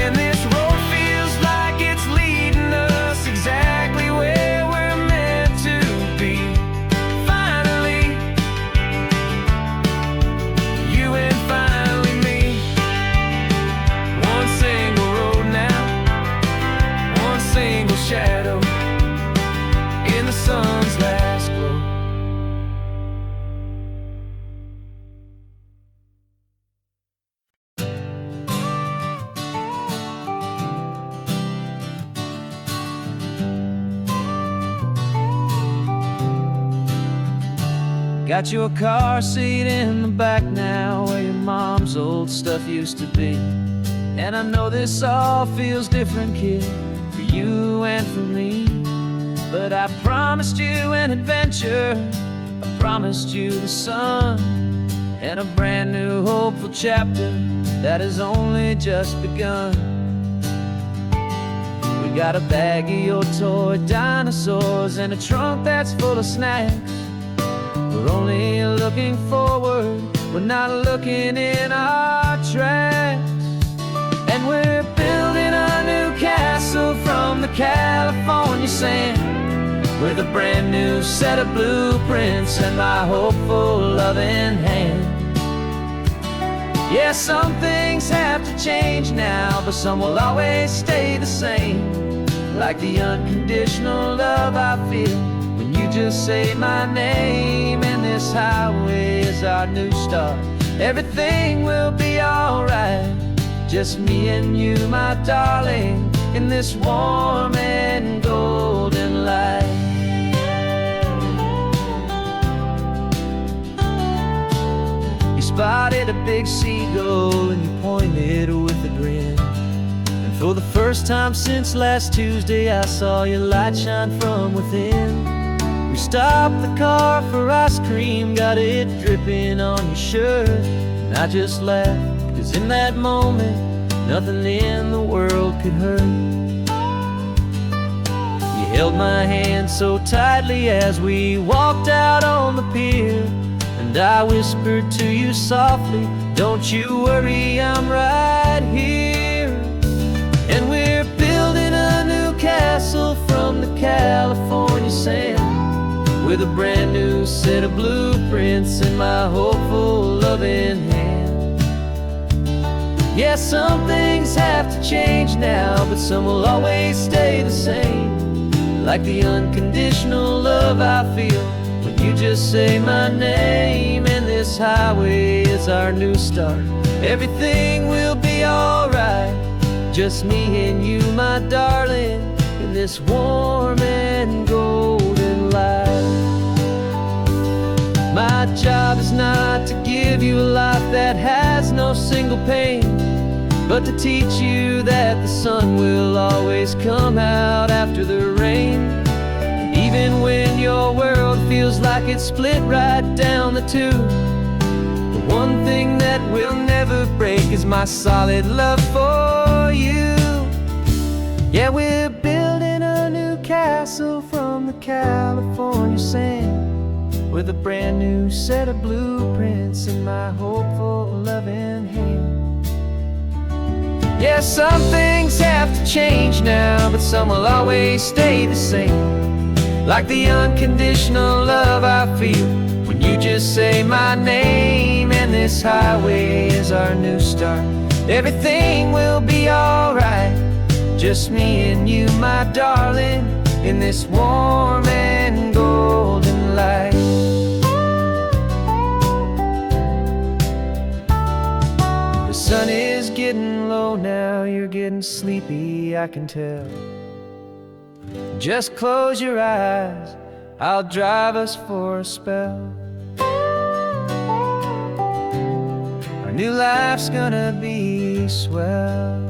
And this road feels like it's leading us exactly where we're meant to be. Finally, you and finally me. One single road now, one single shadow in the sun's last glow. Got your car seat in the back now, where your mom's old stuff used to be. And I know this all feels different, kid, for you and for me. But I promised you an adventure, I promised you the sun, and a brand new hopeful chapter that has only just begun. We got a bag of your toy dinosaurs and a trunk that's full of snacks. We're only looking forward, we're not looking in our tracks. And we're building a new castle from the California sand, with a brand new set of blueprints and my hopeful loving hand. Yeah, some things have to change now, but some will always stay the same. Like the unconditional love I feel when you just say my name. And this highway is our new start, everything will be alright. Just me and you, my darling, in this warm and golden light. You spotted a big seagull and you pointed with a grin. And for the first time since last Tuesday, I saw your light shine from within. We stopped the car for ice cream, got it dripping on your shirt. And I just laughed, 'cause in that moment, nothing in the world could hurt. You held my hand so tightly as we walked out on the pier, and I whispered to you softly, don't you worry, I'm right here. And we're building a new castle from the California sand, with a brand new set of blueprints in my hopeful loving hand. Yeah, some things have to change now, but some will always stay the same. Like the unconditional love I feel when you just say my name. And this this highway is our new start. Everything will be alright. Just me and you, my darling, in this warm and golden light. My job is not to give you a life that has no single pain, but to teach you that the sun will always come out after the rain. And even when your world feels like it's split right down the two, the one thing that will never break is my solid love for you. Yeah, we're building a new castle from the California sand, with a brand new set of blueprints in my hopeful, loving hand. Yeah, some things have to change now, but some will always stay the same. Like the unconditional love I feel when you just say my name. And this highway is our new start. Everything will be alright. Just me and you, my darling, in this warm and golden light. The sun is getting low now, you're getting sleepy, I can tell. Just close your eyes, I'll drive us for a spell. Our new life's gonna be swell.